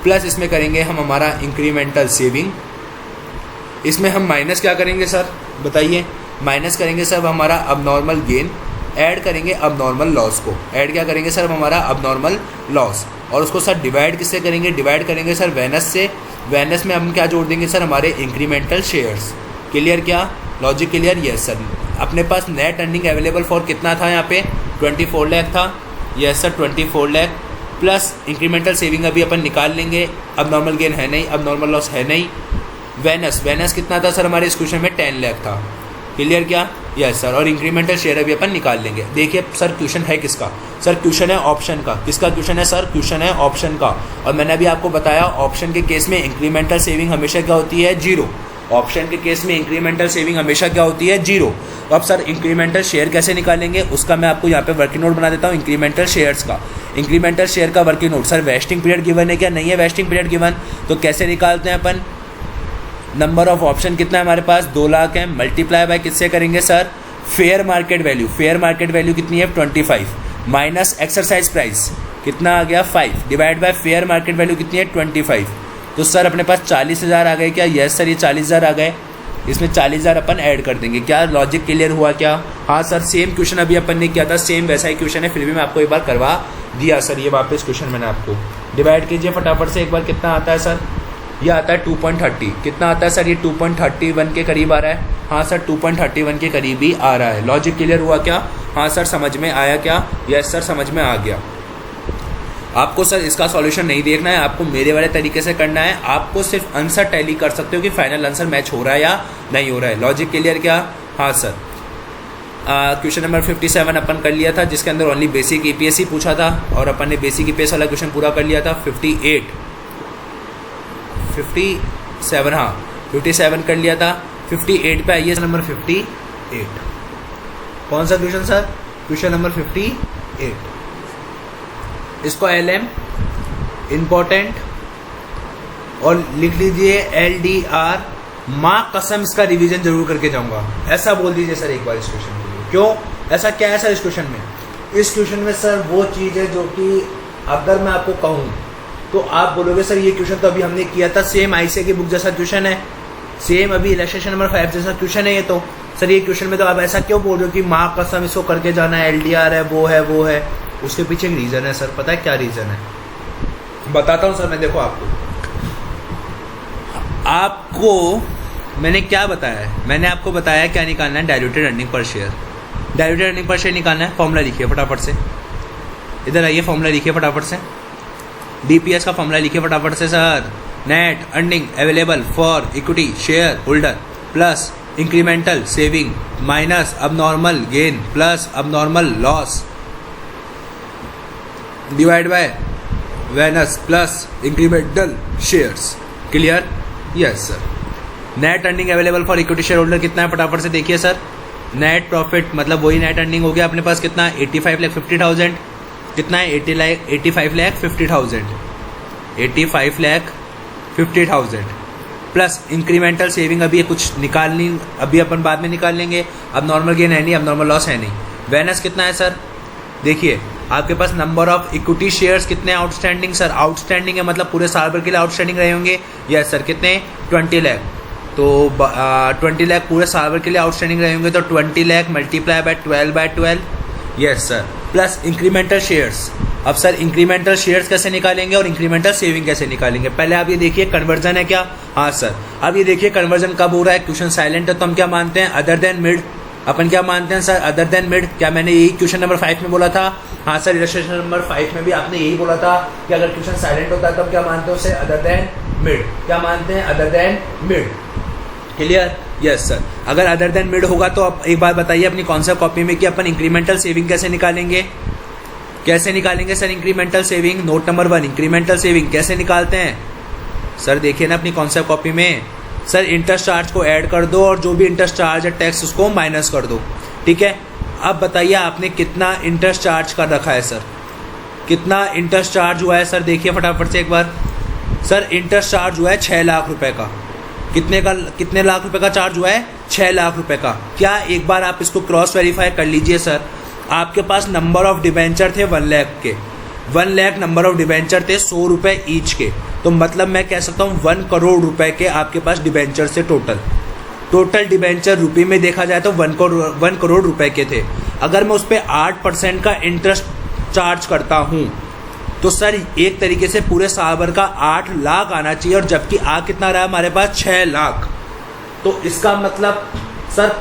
plus इसमें करेंगे हम हमारा इंक्रीमेंटल सेविंग। इसमें हम माइनस क्या करेंगे सर बताइए? माइनस करेंगे सर हमारा अबनॉर्मल गेन, ऐड करेंगे अबनॉर्मल लॉस को। ऐड क्या करेंगे सर? हमारा अबनॉर्मल लॉस, और उसको सर डिवाइड किससे करेंगे? डिवाइड करेंगे सर वेनस से। वेनस में हम क्या जोड़ देंगे सर? हमारे इंक्रीमेंटल शेयर्स। क्लियर? क्या लॉजिक क्लियर? Yes sir. अपने पास नेट अर्निंग अवेलेबल फॉर कितना था यहाँ पे? 24 लाख था। Yes sir, 24 lakh plus incremental saving अभी अपन निकाल लेंगे। अब नॉर्मल गेन है नहीं, अब नॉर्मल लॉस है नहीं। वेनस कितना था सर? हमारे इस क्वेश्चन में 10 लाख था। क्लियर? क्या? Yes sir. और इंक्रीमेंटल शेयर अभी अपन निकाल लेंगे। देखिए सर क्वेश्चन है किसका? सर क्वेश्चन है ऑप्शन का। किसका क्वेश्चन है सर? क्वेश्चन है ऑप्शन का। और मैंने अभी आपको बताया ऑप्शन के केस में इंक्रीमेंटल सेविंग हमेशा क्या होती है? 0। ऑप्शन के केस में इंक्रीमेंटल सेविंग हमेशा क्या होती है? 0। तो अब सर इंक्रीमेंटल शेयर कैसे निकालेंगे उसका मैं आपको यहाँ पे वर्किंग नोट बना देता हूँ। इंक्रीमेंटल शेयर्स का, इंक्रीमेंटल शेयर का working note. Sir vesting period given है क्या? नहीं है वेस्टिंग पीरियड गिवन, तो कैसे निकालते हैं अपन? नंबर ऑफ ऑप्शन कितना है हमारे पास? 2 लाख है। मल्टीप्लाई बाय किससे करेंगे sir? Fair market value. Fair market value कितनी है? 25 माइनस एक्सरसाइज प्राइस कितना आ गया? 5 divide by fair market value कितनी है? 25। तो सर अपने पास 40,000 आ गए क्या? यस सर, ये 40,000 आ गए। इसमें 40,000 अपन ऐड कर देंगे। क्या लॉजिक क्लियर हुआ क्या? हाँ सर, सेम क्वेश्चन अभी अपन ने किया था, सेम वैसा ही क्वेश्चन है, फिर भी मैं आपको एक बार करवा दिया सर। ये वापस क्वेश्चन मैंने आपको। डिवाइड कीजिए फटाफट से एक बार। कितना आता है सर? ये आता है 2.30। कितना आता है सर? ये 2.31 के करीब आ रहा है। हाँ सर, 2.31 के करीब ही आ रहा है। लॉजिक क्लियर हुआ क्या? हाँ सर, समझ में आया क्या? यस सर, समझ में आ गया। आपको सर इसका सॉल्यूशन नहीं देखना है, आपको मेरे वाले तरीके से करना है। आपको सिर्फ आंसर टैली कर सकते हो कि फाइनल आंसर मैच हो रहा है या नहीं हो रहा है। लॉजिक क्लियर क्या? हाँ सर। क्वेश्चन नंबर 57 अपन कर लिया था, जिसके अंदर ओनली बेसिक ईपीएस ही पूछा था, और अपन ने बेसिक ईपीएस वाला क्वेश्चन पूरा कर लिया था। 57 हाँ 57 कर लिया था। 58 पे आइए नंबर 58। कौन सा क्वेश्चन सर? Question number 58। इसको LM इम्पोर्टेंट और लिख लीजिए LDR। माँ कसम इसका रिवीजन जरूर करके जाऊंगा, ऐसा बोल दीजिए सर एक बार इस क्वेश्चन के लिए। क्यों ऐसा? क्या है सर इस क्वेश्चन में? इस क्वेश्चन में सर वो चीज़ है जो कि अगर मैं आपको कहूँ तो आप बोलोगे सर ये क्वेश्चन तो अभी हमने किया था, सेम ICA की बुक जैसा क्वेश्चन है, सेम अभी इलस्ट्रेशन नंबर 5 जैसा क्वेश्चन है ये तो। सर ये क्वेश्चन में तो आप ऐसा क्यों बोल रहे हो कि माँ कसम इसको करके जाना है, LDR है, वो है वो है? उसके पीछे एक रीज़न है सर। पता है क्या रीज़न है? बताता हूँ सर मैं। देखो आपको मैंने क्या बताया है? मैंने आपको बताया क्या निकालना है? Diluted earning per share. Diluted earning per share निकालना है। फॉर्मूला लिखिए फटाफट से, इधर आइए, फॉर्मूला लिखिए फटाफट से। DPS का फॉर्मूला लिखिए फटाफट से sir. Net earning available for equity share holder plus incremental saving minus abnormal gain plus abnormal loss divide by वेनस plus incremental shares. Clear? Yes sir. Net earning available for equity share holder कितना है फटाफट से देखिए सर। नेट प्रॉफिट मतलब वही नेट अर्निंग हो गया अपने पास कितना, 85,50,000। कितना है, 85,50,000 85,50,000 प्लस इंक्रीमेंटल सेविंग अभी कुछ निकालनी, अभी अपन बाद में निकाल लेंगे। अब नॉर्मल गेन है नहीं, अब नॉर्मल लॉस है नहीं। वेनस कितना है सर, देखिए आपके पास नंबर ऑफ इक्विटी शेयर्स कितने आउटस्टैंडिंग सर, आउटस्टैंडिंग है मतलब पूरे साल भर के लिए आउटस्टैंडिंग रहे होंगे। यस सर, कितने, 20 लाख। तो 20 लाख पूरे साल भर के लिए आउटस्टैंडिंग रहे होंगे, तो 20 lakh multiply bye 12/12। Yes sir, plus incremental shares. अब सर इंक्रीमेंटल शेयर्स कैसे निकालेंगे और इंक्रीमेंटल सेविंग कैसे निकालेंगे, पहले आप ये देखिए कन्वर्जन है क्या। हाँ सर, अब ये देखिए कन्वर्जन कब हो रहा है, क्वेश्चन साइलेंट है तो हम क्या मानते हैं, अदर देन मिड। अपन क्या मानते हैं सर, अदर देन मिड। क्या मैंने यही क्वेश्चन नंबर 5 में बोला था? हाँ सर, इलस्ट्रेशन नंबर 5 में भी आपने यही बोला था कि अगर क्वेश्चन साइलेंट होता है तो हम क्या मानते हैं उसे, अदर देन मिड। क्या मानते हैं, other than mid. Clear? Yes sir. अगर अदर देन मिड होगा तो आप एक बात बताइए अपनी कॉन्सेप्ट कॉपी में कि अपन इंक्रीमेंटल सेविंग कैसे निकालेंगे, कैसे निकालेंगे sir incremental saving. Note number 1, incremental saving कैसे निकालते हैं सर, देखिए ना अपनी कॉन्सेप्ट कॉपी में। सर इंटरेस्ट चार्ज को ऐड कर दो और जो भी इंटरेस्ट चार्ज है टैक्स उसको माइनस कर दो। ठीक है, अब बताइए आपने कितना इंटरेस्ट चार्ज कर रखा है सर, कितना इंटरेस्ट चार्ज हुआ है सर, देखिए फटाफट से एक बार। सर इंटरेस्ट चार्ज हुआ है 6 लाख रुपए का। कितने लाख रुपए का चार्ज हुआ है, 6 लाख रुपए का। क्या एक बार आप इसको क्रॉस वेरीफाई कर लीजिए सर। आपके पास नंबर ऑफ डिबेंचर थे 1 लाख के, 1 लाख नंबर ऑफ डिबेंचर थे, 100 रुपए ईच के। तो मतलब मैं कह सकता हूँ 1 करोड़ रुपए के आपके पास डिबेंचर से टोटल डिबेंचर रुपये में देखा जाए तो 1 करोड़ रुपए के थे। अगर मैं उस पर 8% का इंटरेस्ट चार्ज करता हूँ तो सर एक तरीके से पूरे साल भर का 8 लाख आना चाहिए, और जबकि आ कितना रहा है हमारे पास, 6 लाख। तो इसका मतलब सर,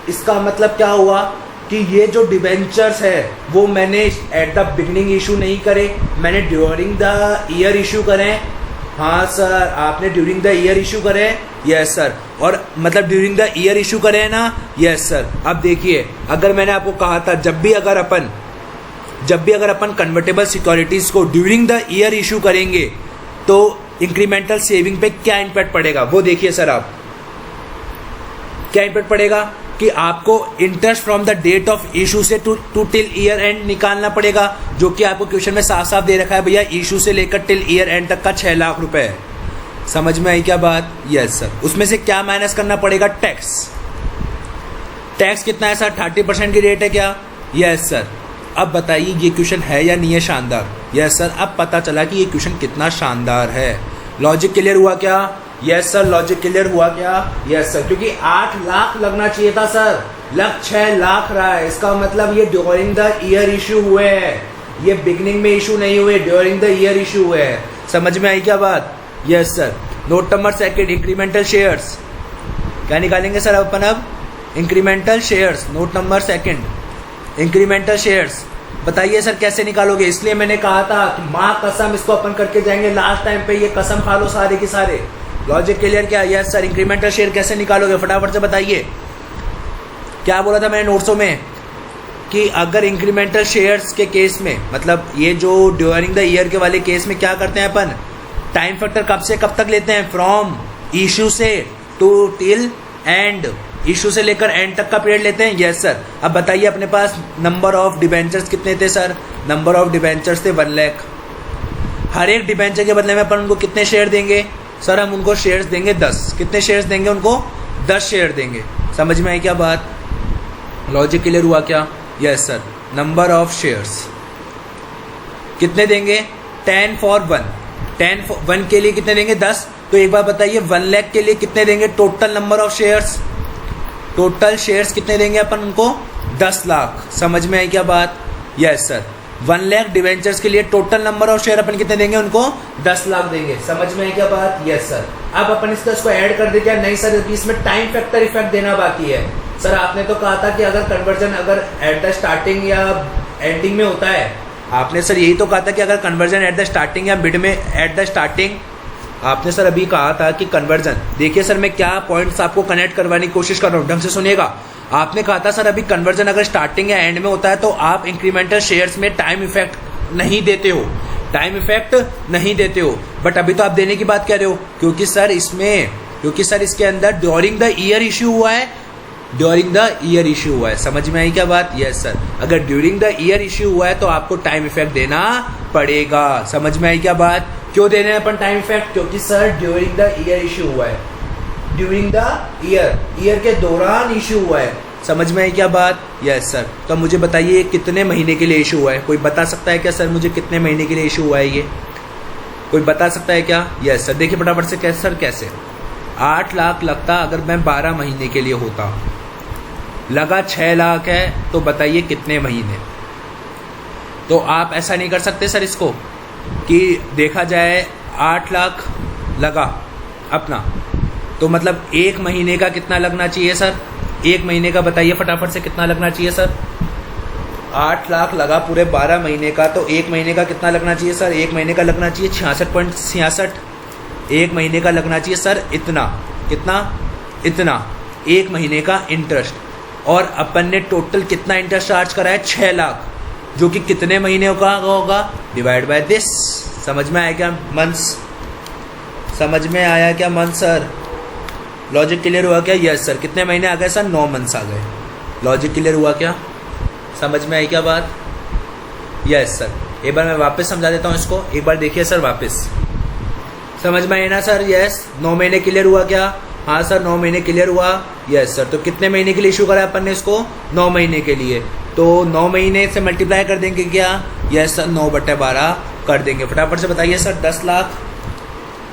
इसका मतलब क्या हुआ कि ये जो डिबेंचर्स है वो मैंने एट द बिगनिंग इशू नहीं करे, मैंने ड्यूरिंग द ईयर इशू करे। हाँ सर, आपने ड्यूरिंग द ईयर इशू करे। यस सर, और मतलब ड्यूरिंग द ईयर इशू करे है ना। Yes sir. अब देखिए, अगर मैंने आपको कहा था जब भी अगर अपन कन्वर्टेबल सिक्योरिटीज को ड्यूरिंग द ईयर इशू करेंगे तो इंक्रीमेंटल सेविंग पे क्या इम्पैक्ट पड़ेगा, वो देखिए सर। आप क्या इम्पैक्ट पड़ेगा कि आपको interest from the date of issue से टू टिल ईयर एंड निकालना पड़ेगा, जो कि आपको क्वेश्चन में साफ साफ दे रखा है भैया, इशू से लेकर टिल ईयर एंड तक का 6 लाख रुपए है। समझ में आई क्या बात? Yes sir. उसमें से क्या माइनस करना पड़ेगा, टैक्स कितना है सर, 30% की रेट है क्या? Yes sir. अब बताइए ये क्वेश्चन है या नहीं है शानदार? Yes sir. अब पता चला कि ये क्वेश्चन कितना शानदार है। लॉजिक क्लियर हुआ क्या? यस सर, लॉजिक क्लियर हुआ क्या? Yes sir. क्योंकि 8 लाख लगना चाहिए था सर, लग 6 लाख रहा है। इसका मतलब ये ड्यूरिंग द ईयर इशू हुए हैं, ये बिगनिंग में इशू नहीं हुए, ड्यूरिंग द ईयर इशू हुए हैं। समझ में आई क्या बात? Yes sir. Note number 2, incremental shares. क्या निकालेंगे सर अपन अब? Incremental shares. Note number 2, incremental shares. बताइए सर कैसे निकालोगे? इसलिए मैंने कहा था कि माँ कसम इसको अपन करके जाएंगे लास्ट टाइम पे, ये कसम खा लो सारे के सारे। लॉजिक क्लियर क्या? Yes sir. इंक्रीमेंटल शेयर कैसे निकालोगे फटाफट से बताइए। क्या बोला था मैंने नोट्सों में कि अगर इंक्रीमेंटल शेयर्स के केस में, मतलब ये जो ड्यूरिंग द ईयर के वाले केस में क्या करते हैं अपन, टाइम फैक्टर कब से कब तक लेते हैं, फ्रॉम इशू से टू टिल एंड, इशू से लेकर एंड तक का पीरियड लेते हैं। Yes sir. अब बताइए अपने पास नंबर ऑफ डिबेंचर्स कितने थे सर? नंबर ऑफ डिबेंचर्स थे 1 लाख। हर एक डिबेंचर के बदले में अपन उनको कितने शेयर देंगे सर? हम उनको शेयर्स देंगे 10। कितने शेयर्स देंगे उनको? 10 शेयर देंगे। समझ में आई क्या बात? लॉजिक क्लियर हुआ क्या? Yes sir. Number of shares कितने देंगे? 10 फॉर 1। 10 फॉर 1 के लिए कितने देंगे? 10। तो एक बार बताइए 1 लाख के लिए कितने देंगे total number of shares? Total shares कितने देंगे अपन उनको? 10 लाख। समझ में आई क्या बात? Yes sir. 1 लाख डिवेंचर्स के लिए टोटल नंबर ऑफ शेयर अपन कितने देंगे उनको? 10 लाख देंगे। समझ में आई क्या बात? Yes sir. अब अपन इसको ऐड कर दे क्या? नहीं सर, इसमें टाइम फैक्टर इफेक्ट देना बाकी है। सर आपने तो कहा था कि अगर कन्वर्जन अगर एट द स्टार्टिंग या एंडिंग में होता है, आपने सर यही तो कहा था कि अगर कन्वर्जन एट द स्टार्टिंग या मिड में, एट द स्टार्टिंग आपने सर अभी कहा था कि कन्वर्जन, देखिए सर मैं क्या पॉइंट्स आपको कनेक्ट करवाने की कोशिश कर रहा हूँ, ढंग से सुनिएगा। आपने कहा था सर अभी कन्वर्जन अगर स्टार्टिंग या एंड में होता है तो आप इंक्रीमेंटल शेयर्स में टाइम इफेक्ट नहीं देते हो, टाइम इफेक्ट नहीं देते हो। बट अभी तो आप देने की बात कर रहे हो, क्योंकि सर इसके अंदर ड्यूरिंग द ईयर इश्यू हुआ है, ड्यूरिंग द ईयर इश्यू हुआ है। समझ में आई क्या बात? यस सर, अगर ड्यूरिंग द ईयर इश्यू हुआ है तो आपको टाइम इफेक्ट देना पड़ेगा। समझ में आई क्या बात? क्यों देने हैं अपन टाइम इफेक्ट? क्योंकि sir during the year issue हुआ है, ड्यूरिंग द ईयर के दौरान इश्यू हुआ है। समझ में आई क्या बात? Yes sir. तो मुझे बताइए कितने महीने के लिए इशू हुआ है? कोई बता सकता है क्या सर मुझे कितने महीने के लिए इशू हुआ है? ये कोई बता सकता है क्या? Yes sir. देखिए फटाफट से कैसे सर, कैसे 8 लाख लगता अगर मैं 12 महीने के लिए होता, लगा 6 लाख है, तो बताइए कितने महीने? तो आप ऐसा नहीं कर सकते सर इसको कि देखा जाए 8 लाख लगा अपना, तो मतलब 1 महीने का कितना लगना चाहिए सर? 1 महीने का बताइए फटाफट से कितना लगना चाहिए सर? 8 लाख लगा पूरे 12 महीने का, तो 1 महीने का कितना लगना चाहिए सर? 1 महीने का लगना चाहिए 66.66। 1 महीने का लगना चाहिए सर इतना, कितना? इतना 1 महीने का इंटरेस्ट। और अपन ने टोटल कितना इंटरेस्ट चार्ज करा है? 6 लाख, जो कि कितने महीने का होगा? Divide by this. समझ में आया क्या मंथ्स? समझ में आया क्या मंथ सर? लॉजिक क्लियर हुआ क्या? Yes sir. कितने महीने आ गए सर? 9 मंथ्स आ गए। लॉजिक क्लियर हुआ क्या? समझ में आई क्या बात? Yes sir. एक बार मैं वापस समझा देता हूँ इसको, एक बार देखिए सर वापस। समझ में आई ना सर? यस। 9 महीने क्लियर हुआ क्या? हाँ सर 9 महीने क्लियर हुआ। Yes sir. तो कितने महीने के लिए इशू करा अपन ने इसको? 9 महीने के लिए। तो 9 महीने से मल्टीप्लाई कर देंगे क्या? यस सर 9/12 कर देंगे। फटाफट से बताइए sir, 10 lakh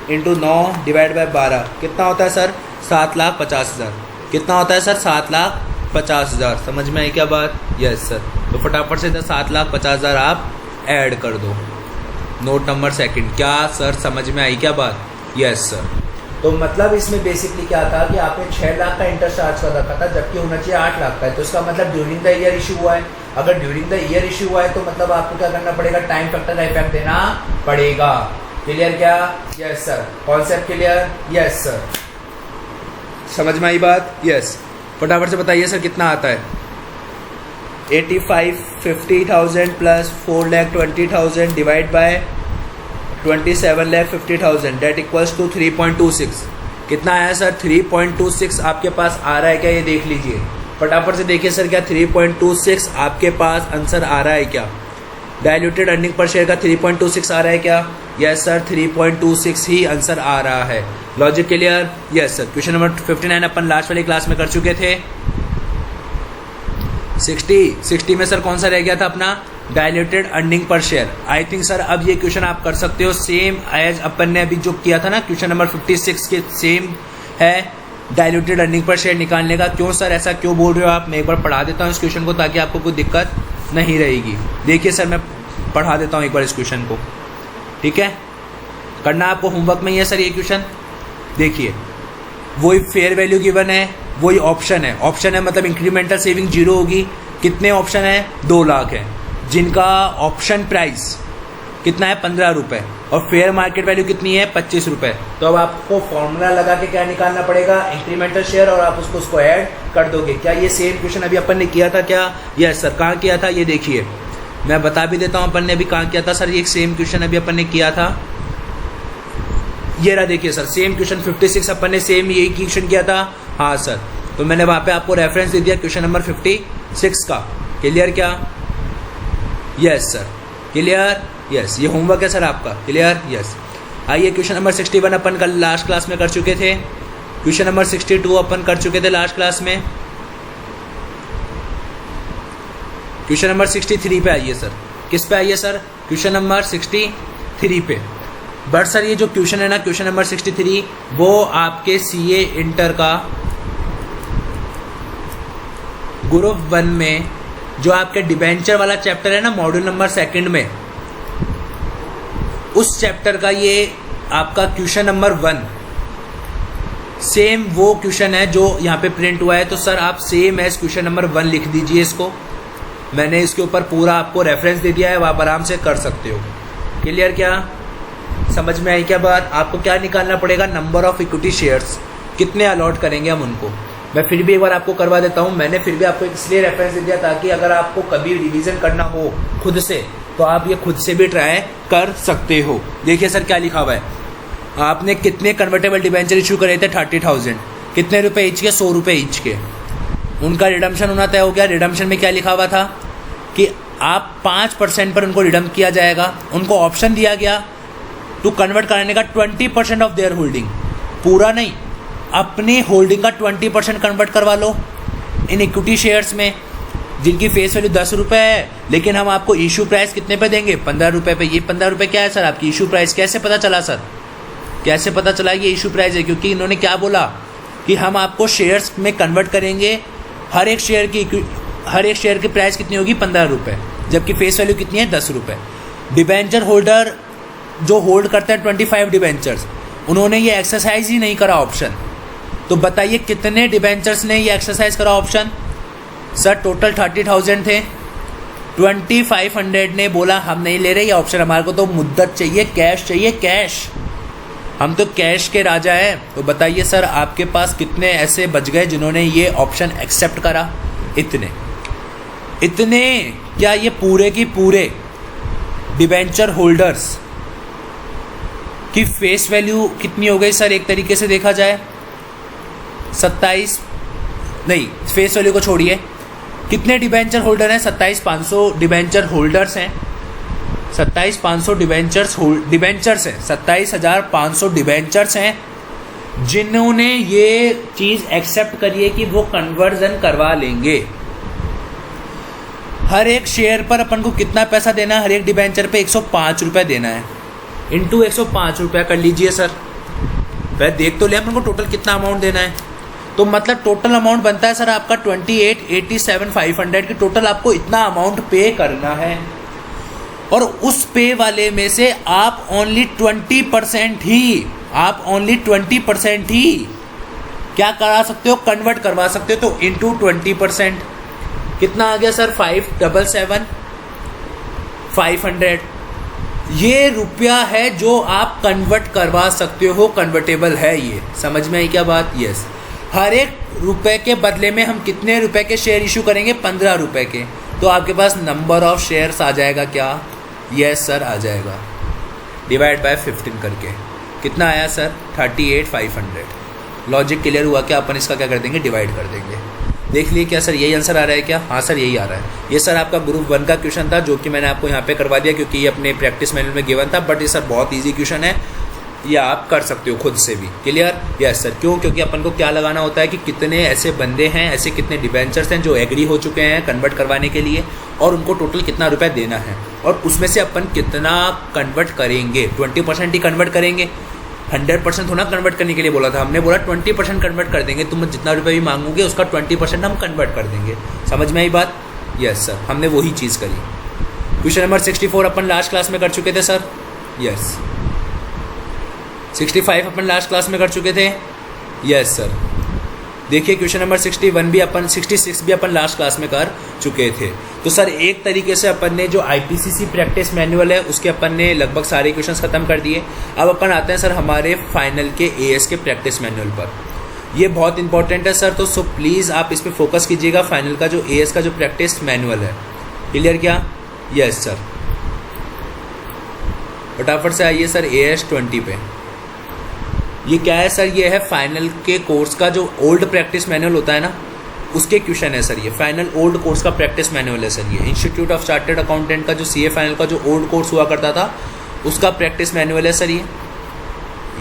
into 9 divide by 12 कितना होता है सर? 7,50,000। कितना होता है सर? 7,50,000। समझ में आई क्या बात? Yes sir. तो फटाफट से 7,50,000 आप ऐड कर दो। Note number second. क्या सर समझ में आई क्या बात? Yes sir. तो मतलब इसमें बेसिकली क्या था कि आपने 6 लाख का इंटरेस्ट चार्ज कर रखा था, जबकि होना चाहिए 8 लाख का है। तो इसका मतलब ड्यूरिंग द ईयर इशू हुआ है। अगर ड्यूरिंग द ईयर इशू हुआ है तो मतलब आपको क्या करना पड़ेगा? टाइम फैक्टर का इफेक्ट देना पड़ेगा। क्लियर क्या? Yes sir. Concept clear? Yes sir. समझ में आई बात? यस। फटाफट से बताइए सर कितना आता है? 85,50,000 plus 4,20,000 divide by 27,50,000 debt equals to 3.26। कितना आया सर? 3.26 आपके पास आ रहा है क्या? ये देख लीजिए फटाफट से। देखिए सर क्या 3.26 आपके पास आंसर आ रहा है क्या? डायल्यूटेड अर्निंग पर शेयर का 3.26 आ रहा है क्या? यस सर 3.26 ही आंसर आ रहा है। Logic clear? Yes sir. Question number 59 अपन लास्ट वाली क्लास में कर चुके थे। 60 में सर कौन सा रह गया था अपना? Diluted earning per share. I think sir अब ये क्वेश्चन आप कर सकते हो सेम एज अपन ने अभी जो किया था ना क्वेश्चन नंबर 56 के सेम है, डायल्यूटेड अर्निंग पर शेयर निकालने का। क्यों सर ऐसा क्यों बोल रहे हो आप? मैं एक बार पढ़ा देता हूँ इस क्वेश्चन को ताकि आपको कोई दिक्कत नहीं रहेगी। देखिए सर मैं पढ़ा देता हूँ एक बार इस क्वेश्चन को, ठीक है? करना आपको होमवर्क में ही है सर ये क्वेश्चन। देखिए वही फेयर वैल्यू गिवन है, वही ऑप्शन है। ऑप्शन है मतलब इंक्रीमेंटल सेविंग 0 होगी। कितने ऑप्शन है? 2 लाख है, जिनका ऑप्शन प्राइस कितना है? 15 रुपये, और फेयर मार्केट वैल्यू कितनी है? 25 रुपये। तो अब आपको फॉर्मूला लगा के क्या निकालना पड़ेगा? इंक्रीमेंटल शेयर, और आप उसको ऐड कर दोगे। क्या ये सेम क्वेश्चन अभी अपन ने किया था क्या? Yes sir. कहाँ किया था? ये देखिए मैं बता भी देता हूँ अपन ने अभी कहाँ किया था सर। ये सेम क्वेश्चन अभी अपन ने किया था, ये रहा। देखिए सर सेम क्वेश्चन 56 अपन ने सेम यही क्वेश्चन किया था। हाँ सर। तो मैंने वहाँ पे आपको रेफरेंस दे दिया क्वेश्चन नंबर 56 का। क्लियर क्या? Yes sir. क्लियर? यस। ये होमवर्क है सर आपका। क्लियर? यस। आइए क्वेश्चन नंबर 61 अपन कल लास्ट क्लास में कर चुके थे। क्वेश्चन नंबर 62 अपन कर चुके थे लास्ट क्लास में। क्वेश्चन नंबर 63 पे आइए सर। किस पे आइए सर? क्वेश्चन नंबर 63 पे। बट सर ये जो क्वेश्चन है ना क्वेश्चन नंबर 63, वो आपके सीए इंटर का ग्रुप 1 में जो आपके डिबेंचर वाला चैप्टर है ना मॉड्यूल नंबर 2 में, उस चैप्टर का ये आपका क्वेश्चन नंबर 1 सेम वो क्वेश्चन है जो यहाँ पे प्रिंट हुआ है। तो सर आप सेम एज क्वेश्चन नंबर 1 लिख दीजिए इसको। मैंने इसके ऊपर पूरा आपको रेफरेंस दे दिया है, आप आराम से कर सकते हो। क्लियर क्या? समझ में आई क्या बात? आपको क्या निकालना पड़ेगा? नंबर ऑफ इक्विटी शेयर्स कितने अलॉट करेंगे हम उनको। मैं फिर भी एक बार आपको करवा देता हूँ। मैंने फिर भी आपको इसलिए रेफरेंस दे दिया ताकि अगर आपको कभी रिवीजन करना हो खुद से तो आप ये खुद से भी ट्राई कर सकते हो। देखिए सर क्या लिखा हुआ है, आपने कितने कन्वर्टेबल डिबेंचर इशू करे थे? 30,000। कितने रुपए ईच के? 100 रुपये ईच के। उनका रिडम्पशन होना तय हो गया। रिडम्पशन में क्या लिखा हुआ था कि आप 5% पर उनको रिडम किया जाएगा। उनको ऑप्शन दिया गया टू कन्वर्ट कराने का 20% ऑफ देयर होल्डिंग, पूरा नहीं, अपनी होल्डिंग का 20% कन्वर्ट करवा लो इन इक्विटी शेयर्स में, जिनकी फेस वैल्यू 10 रुपये है, लेकिन हम आपको इशू प्राइस कितने पे देंगे? 15 रुपये पे। ये 15 रुपये क्या है सर? आपकी इशू प्राइस। कैसे पता चला सर? कैसे पता चला ये इशू प्राइस है? क्योंकि इन्होंने क्या बोला कि हम आपको शेयर्स में कन्वर्ट करेंगे, हर एक शेयर की प्राइस कितनी होगी? 15 रुपये, जबकि फेस वैल्यू कितनी है? 10 रुपये। डिबेंचर होल्डर जो होल्ड करते हैं 25 डिबेंचर्स, उन्होंने ये एक्सरसाइज ही नहीं करा ऑप्शन। तो बताइए कितने डिबेंचर्स ने ये एक्सरसाइज करा ऑप्शन? सर टोटल 30,000 थे, 2500 ने बोला हम नहीं ले रहे ये ऑप्शन, हमारे को तो मुद्दत चाहिए, कैश चाहिए, कैश, हम तो कैश के राजा हैं। तो बताइए सर आपके पास कितने ऐसे बच गए जिन्होंने ये ऑप्शन एक्सेप्ट करा? इतने क्या ये पूरे की पूरे डिबेंचर होल्डर्स की फेस वैल्यू कितनी हो गई सर? एक तरीके से देखा जाए 27 नहीं, फेस वैल्यू को छोड़िए, कितने डिबेंचर होल्डर हैं? 27,500 डिबेंचर होल्डर्स हैं, 27,500 डिबेंचर्स हैं, 27,500 डिबेंचर्स हैं जिन्होंने ये चीज़ एक्सेप्ट करी है कि वो कन्वर्जन करवा लेंगे। हर एक शेयर पर अपन को कितना पैसा देना है? हर एक डिबेंचर पे 105 रुपये देना है, इंटू 105 रुपया कर लीजिए सर। वह देख तो ले अपन को टोटल कितना अमाउंट देना है। तो मतलब टोटल अमाउंट बनता है सर आपका 28,87,500 की टोटल आपको इतना अमाउंट पे करना है। और उस पे वाले में से आप ओनली 20% ही क्या करा सकते हो? कन्वर्ट करवा सकते हो। तो इंटू 20% कितना आ गया सर? 5,77,500। ये रुपया है जो आप कन्वर्ट करवा सकते हो, कन्वर्टेबल है ये। समझ में आई क्या बात? यस। हर एक रुपए के बदले में हम कितने रुपए के शेयर इशू करेंगे? 15 रुपए के। तो आपके पास नंबर ऑफ शेयर्स आ जाएगा क्या? यस सर आ जाएगा, डिवाइड बाय 15 करके। कितना आया सर? 38,500। लॉजिक क्लियर हुआ क्या? अपन इसका क्या कर देंगे? डिवाइड कर देंगे। देख लिए क्या सर? यही आंसर आ रहा है क्या? हाँ सर यही आ रहा है। ये सर आपका ग्रुप 1 का क्वेश्चन था जो कि मैंने आपको यहाँ पे करवा दिया क्योंकि ये अपने प्रैक्टिस मैनुअल में गिवन था, बट ये सर बहुत ईजी क्वेश्चन है, ये आप कर सकते हो खुद से भी। क्लियर? Yes sir. क्यों? क्योंकि अपन को क्या लगाना होता है कि कितने ऐसे बंदे हैं, ऐसे कितने डिबेंचर्स हैं जो एग्री हो चुके हैं कन्वर्ट करवाने के लिए, और उनको टोटल कितना रुपया देना है, और उसमें से अपन कितना कन्वर्ट करेंगे। 20% ही कन्वर्ट करेंगे, 100% थोड़ा कन्वर्ट करने के लिए बोला था हमने, बोला 20% कन्वर्ट कर देंगे। तुम जितना रुपये भी मांगोगे उसका 20% हम कन्वर्ट कर देंगे। समझ में आई बात? यस सर, हमने वही चीज़ करी। क्वेश्चन नंबर 64 अपन लास्ट क्लास में कर चुके थे सर। यस। 65 अपन लास्ट क्लास में कर चुके थे। Yes sir. देखिए क्वेश्चन नंबर 61 भी अपन, 66 भी अपन लास्ट क्लास में कर चुके थे। तो सर एक तरीके से अपन ने जो IPCC प्रैक्टिस मैनुअल है उसके अपन ने लगभग सारे क्वेश्चंस खत्म कर दिए। अब अपन आते हैं सर हमारे फाइनल के AS के प्रैक्टिस मैनुअल पर। ये बहुत इंपॉर्टेंट है सर, तो सो प्लीज़ आप इस पर फोकस कीजिएगा। फाइनल का जो AS का जो प्रैक्टिस मैनुअल है, क्लियर क्या? Yes sir. फटाफट से आइए सर AS 20 पे। ये क्या है सर? ये है फाइनल के कोर्स का जो ओल्ड प्रैक्टिस मैनुअल होता है ना, उसके क्वेश्चन है सर। ये फाइनल ओल्ड कोर्स का प्रैक्टिस मैनुअल है सर। ये इंस्टीट्यूट ऑफ चार्टर्ड अकाउंटेंट का जो CA फाइनल का जो ओल्ड कोर्स हुआ करता था उसका प्रैक्टिस मैनुअल है सर।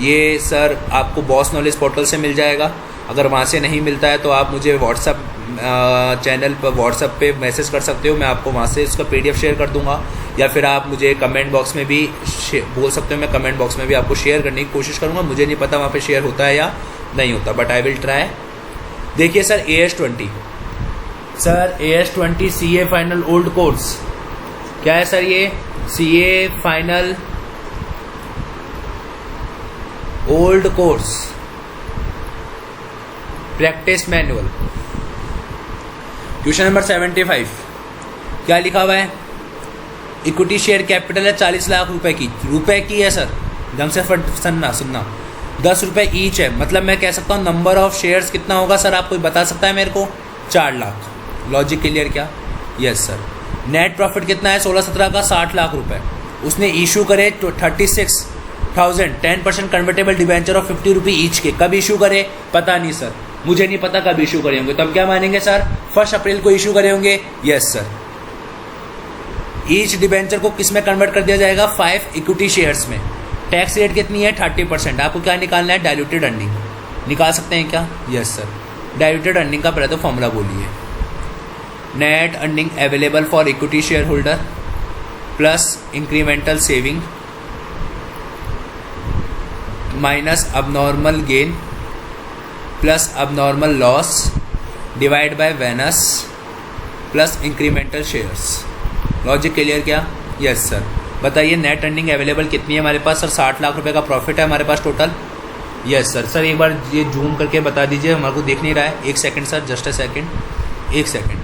ये सर आपको बॉस नॉलेज पोर्टल से मिल जाएगा। अगर वहाँ से नहीं मिलता है तो आप मुझे व्हाट्सअप चैनल पर व्हाट्सअप पे मैसेज कर सकते हो, मैं आपको वहाँ से उसका PDF शेयर कर दूंगा, या फिर आप मुझे कमेंट बॉक्स में भी बोल सकते हो, मैं कमेंट बॉक्स में भी आपको शेयर करने की कोशिश करूँगा। मुझे नहीं पता वहाँ पे शेयर होता है या नहीं होता, बट आई विल ट्राई। देखिए sir AS 20, sir AS 20 CA final old course क्या है सर? ये CA final old course practice manual, question number 75 क्या लिखा हुआ है? इक्विटी शेयर कैपिटल है 40 लाख रुपए की है सर। ढंग से सुनना 10 रुपये ईच है, मतलब मैं कह सकता हूँ नंबर ऑफ शेयर्स कितना होगा सर? आप कोई बता सकता है मेरे को? 4 लाख। लॉजिक क्लियर क्या? Yes sir. नेट प्रॉफिट कितना है 16-17 का 60 लाख रुपए, उसने इशू करे 36,000, 10% convertible debenture of 50 rupee each के। कब इशू करे पता नहीं सर, मुझे नहीं पता कब इशू करे होंगे, तो हम क्या मानेंगे सर 1 अप्रैल को इशू करे होंगे। Yes sir. ईच डिवेंचर को किस में कन्वर्ट कर दिया जाएगा 5 इक्विटी शेयर्स में। टैक्स रेट कितनी है 30%। आपको क्या निकालना है डाइल्यूटेड अर्निंग, निकाल सकते हैं क्या? Yes sir. डाइल्यूटेड अर्निंग का पहले तो फॉर्मूला बोलिए। Net earning available for equity share holder plus incremental saving minus abnormal gain plus abnormal loss divide by वेनस plus incremental shares. Logic clear क्या? Yes sir. बताइए नेट अर्निंग अवेलेबल कितनी है हमारे पास? सर 60 लाख रुपए का प्रॉफिट है हमारे पास टोटल। Yes sir. सर एक बार ये जूम करके बता दीजिए, हमारे को दिख नहीं रहा है। 1 second sir, just a second, 1 second.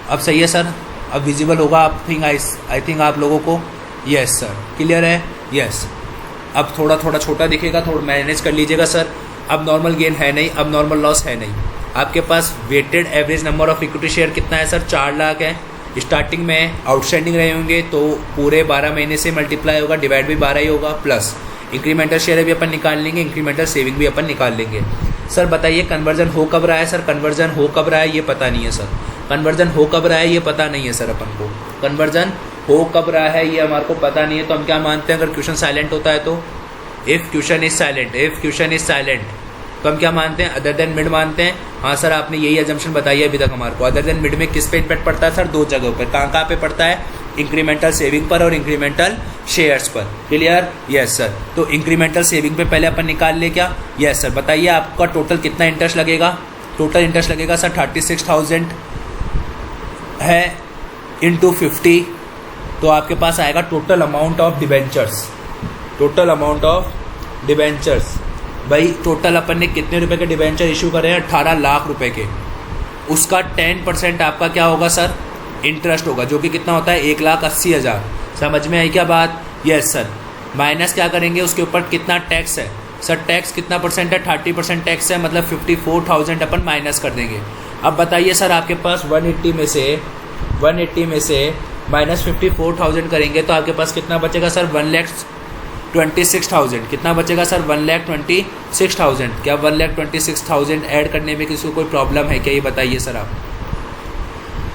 अब सही है सर, अब विजिबल होगा आई थिंक आप लोगों को। यस सर, क्लियर है। यस। अब थोड़ा थोड़ा छोटा दिखेगा, थोड़ा मैनेज कर लीजिएगा सर। अब नॉर्मल गेन है नहीं, अब नॉर्मल लॉस है नहीं। आपके पास weighted average number of equity share कितना है सर? 4 लाख है। स्टार्टिंग में आउटस्टैंडिंग रहे होंगे तो पूरे 12 महीने से मल्टीप्लाई होगा, डिवाइड भी 12 ही होगा, प्लस इंक्रीमेंटल शेयर भी अपन निकाल लेंगे, इंक्रीमेंटल सेविंग भी अपन निकाल लेंगे। सर बताइए कन्वर्जन हो कब रहा है? सर कन्वर्जन हो कब रहा है ये पता नहीं है सर। कन्वर्जन हो कब रहा है ये पता नहीं है सर अपन को। कन्वर्जन हो कब रहा है ये हमारे को पता नहीं है, तो हम क्या मानते हैं अगर क्वेश्चन साइलेंट होता है तो? If question is silent, if question is silent तो हम क्या मानते हैं? अदर देन मिड मानते हैं। हाँ सर, आपने यही एजम्पशन बताई है अभी तक हमारे को। अदर देन मिड में किस पे इम्पैक्ट पड़ता है सर? 2 जगहों पर। कहाँ पे पड़ता है? इंक्रीमेंटल सेविंग पर और इंक्रीमेंटल शेयर्स पर। क्लियर? Yes sir. तो इंक्रीमेंटल सेविंग पे पहले अपन निकाल ले क्या? Yes sir. बताइए आपका टोटल कितना इंटरेस्ट लगेगा? टोटल इंटरेस्ट लगेगा सर 36,000 है इंटू 50, तो आपके पास आएगा total amount of debentures. Total amount of debentures भाई, टोटल अपन ने कितने रुपए के डिबेंचर इशू करे हैं? 18 लाख रुपए के। उसका 10% आपका क्या होगा सर? इंटरेस्ट होगा, जो कि कितना होता है 1,80,000। समझ में आई क्या बात? Yes sir. माइनस क्या करेंगे उसके ऊपर? कितना टैक्स है सर? टैक्स कितना परसेंट है? 30% टैक्स है, मतलब 54,000 अपन माइनस कर देंगे। अब बताइए सर, आपके पास 180 में से माइनस 54,000 करेंगे तो आपके पास कितना बचेगा सर? 1,26,000। कितना बचेगा सर? 1,26,000। क्या 1,26,000 ऐड करने में किसी को कोई प्रॉब्लम है क्या? ये बताइए सर आप।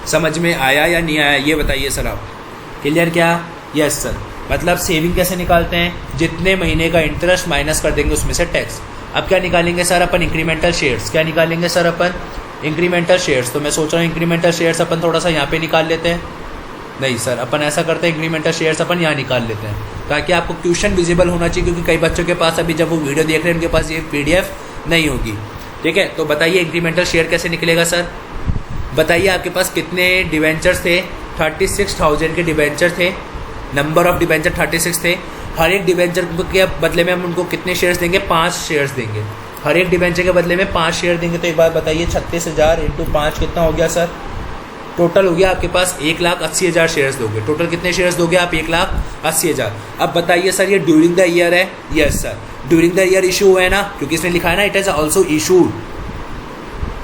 समझ में आया या नहीं आया ये बताइए सर आप। क्लियर क्या? Yes sir. मतलब सेविंग कैसे निकालते हैं? जितने महीने का इंटरेस्ट माइनस कर देंगे उसमें से टैक्स। अब क्या निकालेंगे सर अपन? Incremental shares. क्या निकालेंगे सर अपन? Incremental shares. तो मैं सोच रहा हूँ इंक्रीमेंटल शेयर्स अपन थोड़ा सा यहाँ पे निकाल लेते हैं। नहीं सर, अपन ऐसा करते हैं इंक्रीमेंटल शेयर्स अपन यहाँ निकाल लेते हैं ताकि आपको क्वेश्चन विजिबल होना चाहिए, क्योंकि कई बच्चों के पास अभी जब वो वीडियो देख रहे हैं उनके पास ये PDF नहीं होगी। ठीक है, तो बताइए इंक्रीमेंटल शेयर कैसे निकलेगा सर? बताइए आपके पास कितने डिवेंचर्स थे? 36,000 के डिवेंचर थे। नंबर ऑफ डिवेंचर 36 थे। हर एक डिवेंचर के बदले में हम उनको कितने शेयर्स देंगे? 5 शेयर्स देंगे। हर एक डिवेंचर के बदले में 5 शेयर देंगे। तो एक बात बताइए 36,000 इंटू 5 कितना हो गया सर? टोटल हो गया आपके पास 1,80,000 शेयर्स दोगे। टोटल कितने शेयर्स दोगे आप? 1,80,000। अब बताइए सर ये ड्यूरिंग द ईयर है? Yes sir, during the year issue हुआ है ना, क्योंकि इसने लिखा है ना इट इज ऑल्सो इशूड,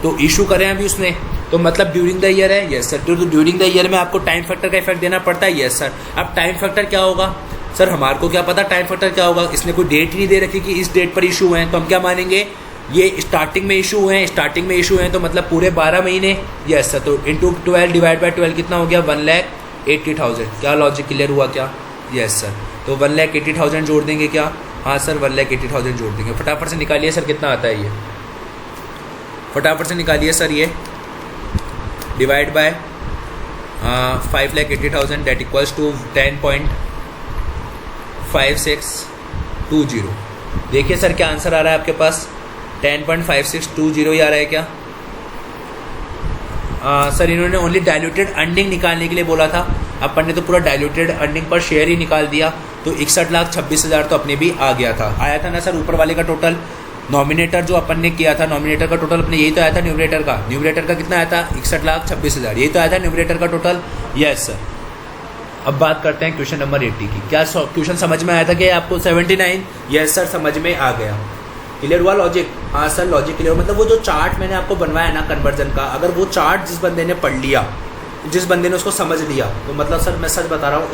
तो इशू करें अभी उसने, तो मतलब ड्यूरिंग द ईयर है। Yes sir. तो ड्यूरिंग द ईयर में आपको टाइम फैक्टर का इफेक्ट देना पड़ता है। Yes sir. अब टाइम फैक्टर क्या होगा सर? हमारे को क्या पता टाइम फैक्टर क्या होगा? इसने कोई डेट ही नहीं दे रखी कि इस डेट पर इशू है, तो हम क्या मानेंगे? ये स्टार्टिंग में इशू हुए हैं, स्टार्टिंग में इशू हैं तो मतलब पूरे 12 महीने। Yes sir. तो इंटू 12 डिवाइड बाई 12 कितना हो गया? 1,80,000। क्या लॉजिक क्लियर हुआ क्या? Yes sir. तो 1,80,000 जोड़ देंगे क्या? हाँ सर, 1,80,000 जोड़ देंगे। फटाफट से निकालिए सर कितना आता है ये, फटाफट से निकालिए सर। ये divide by 5,80,000 that equals to 10.5620। देखिए सर क्या आंसर आ रहा है आपके पास? 10.5620 ही आ रहा है क्या? सर इन्होंने ओनली डाइल्यूटेड अर्निंग निकालने के लिए बोला था, अपन ने तो पूरा डाइल्यूटेड अर्निंग पर शेयर ही निकाल दिया, तो 61,26,000 तो अपने भी आ गया था। आया था ना सर ऊपर वाले का टोटल? नॉमिनेटर जो अपन ने किया था, नॉमिनेटर का टोटल अपने यही तो आया था। न्यूमरेटर का कितना आया था? 61,26,000। यही तो आया था न्यूमरेटर का टोटल। Yes sir. अब बात करते हैं क्वेश्चन नंबर 80 की। क्या क्वेश्चन समझ में आया था कि आपको 79? यस सर, समझ में आ गया। क्लियर हुआ लॉजिक? हाँ सर, लॉजिक क्लियर। मतलब वो जो चार्ट मैंने आपको बनवाया ना कन्वर्जन का, अगर वो चार्ट जिस बंदे ने पढ़ लिया जिस बंदे ने उसको समझ लिया। तो मतलब सर मैं सच बता रहा हूँ,